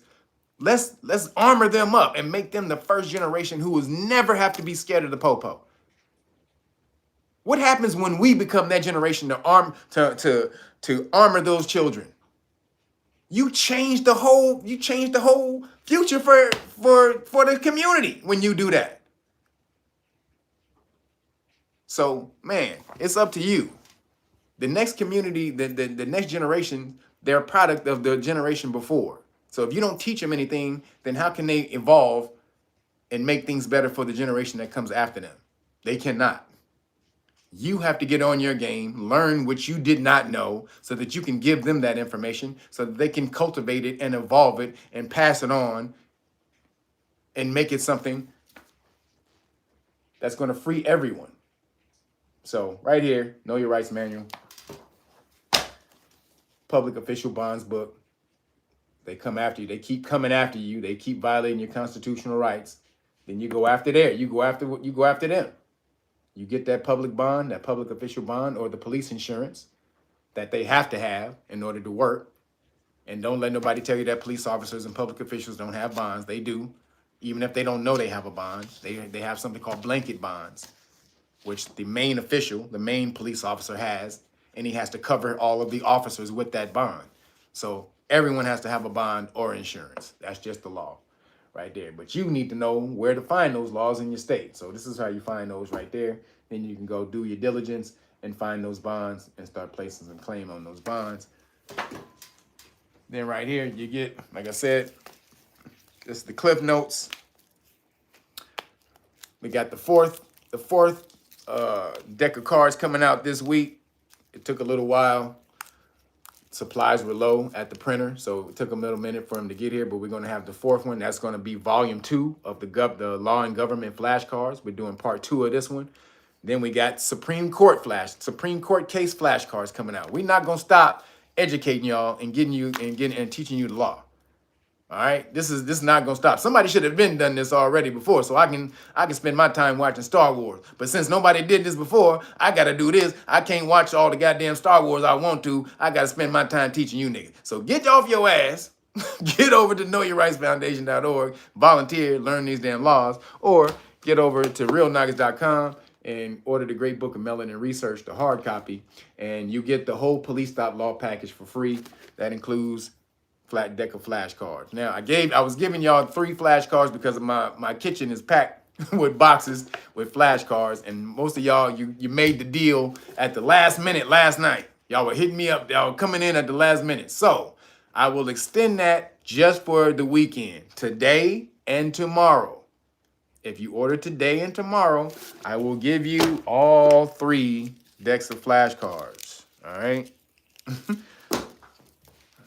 Let's armor them up and make them the first generation who will never have to be scared of the popo. What happens when we become that generation to armor those children? You change the whole future for the community when you do that. So, man, it's up to you. The next community, the next generation, they're a product of the generation before. So if you don't teach them anything, then how can they evolve and make things better for the generation that comes after them? They cannot. You have to get on your game, learn what you did not know so that you can give them that information so that they can cultivate it and evolve it and pass it on and make it something that's going to free everyone. So right here, Know Your Rights Manual, Public Official Bonds book. They come after you. They keep coming after you. They keep violating your constitutional rights. Then you go after you go after them. You get that public bond, that public official bond, or the police insurance that they have to have in order to work. And don't let nobody tell you that police officers and public officials don't have bonds. They do. Even if they don't know they have a bond, they have something called blanket bonds, which the main official, the main police officer has, and he has to cover all of the officers with that bond. So everyone has to have a bond or insurance. That's just the law right there. But you need to know where to find those laws in your state. So this is how you find those right there. Then you can go do your diligence and find those bonds and start placing some claim on those bonds. Then right here, you get, like I said, this is the Cliff Notes. We got the fourth deck of cards coming out this week. It took a little while. Supplies were low at the printer, so it took a little minute for them to get here, but we're going to have the fourth one. That's going to be volume 2 of the Law and Government flashcards. We're doing part 2 of this one. Then we got Supreme Court case flashcards coming out. We're not gonna stop educating y'all and teaching you the law. All right, this is not gonna stop. Somebody should have been done this already before, so I can spend my time watching Star Wars. But since nobody did this before, I gotta do this. I can't watch all the goddamn Star Wars I want to. I gotta spend my time teaching you niggas. So get off your ass, get over to knowyourrightsfoundation.org, volunteer, learn these damn laws, or get over to realnuggets.com and order the Great Book of Melanin Research, the hard copy, and you get the whole police stop law package for free. That includes flat deck of flashcards. Now, I was giving y'all 3 flashcards because of my kitchen is packed with boxes with flashcards, and most of y'all, you made the deal at the last minute last night. Y'all were hitting me up. Y'all were coming in at the last minute. So I will extend that just for the weekend, today and tomorrow. If you order today and tomorrow, I will give you all 3 decks of flashcards. All right.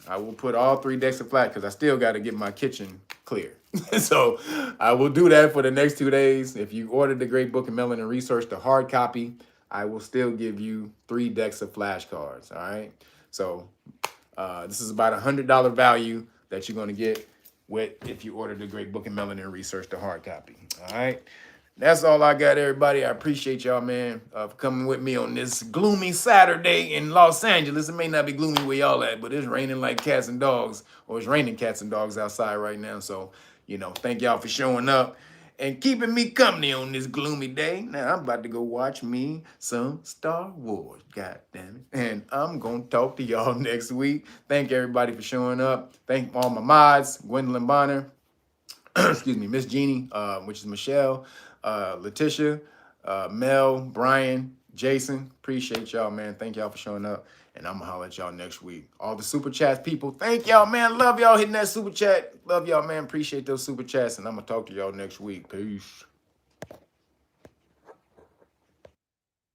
I will put all 3 decks of flash because I still got to get my kitchen clear. So I will do that for the next 2 days. If you order the Great Book of Melanin Research, the hard copy, I will still give you 3 decks of flashcards. All right. So this is about $100 value that you're going to get if you order the Great Book of Melanin Research, the hard copy. All right. That's all I got, everybody. I appreciate y'all, man, for coming with me on this gloomy Saturday in Los Angeles. It may not be gloomy where y'all at, but it's raining like cats and dogs, or it's raining cats and dogs outside right now. So, thank y'all for showing up and keeping me company on this gloomy day. Now, I'm about to go watch me some Star Wars, God damn it. And I'm going to talk to y'all next week. Thank everybody for showing up. Thank all my mods, Gwendolyn Bonner, excuse me, Miss Jeannie, which is Michelle, Letitia, Mel, Brian, Jason. Appreciate y'all, man. Thank y'all for showing up. And I'm going to holler at y'all next week. All the super chats people, thank y'all, man. Love y'all hitting that super chat. Love y'all, man. Appreciate those super chats. And I'm going to talk to y'all next week. Peace.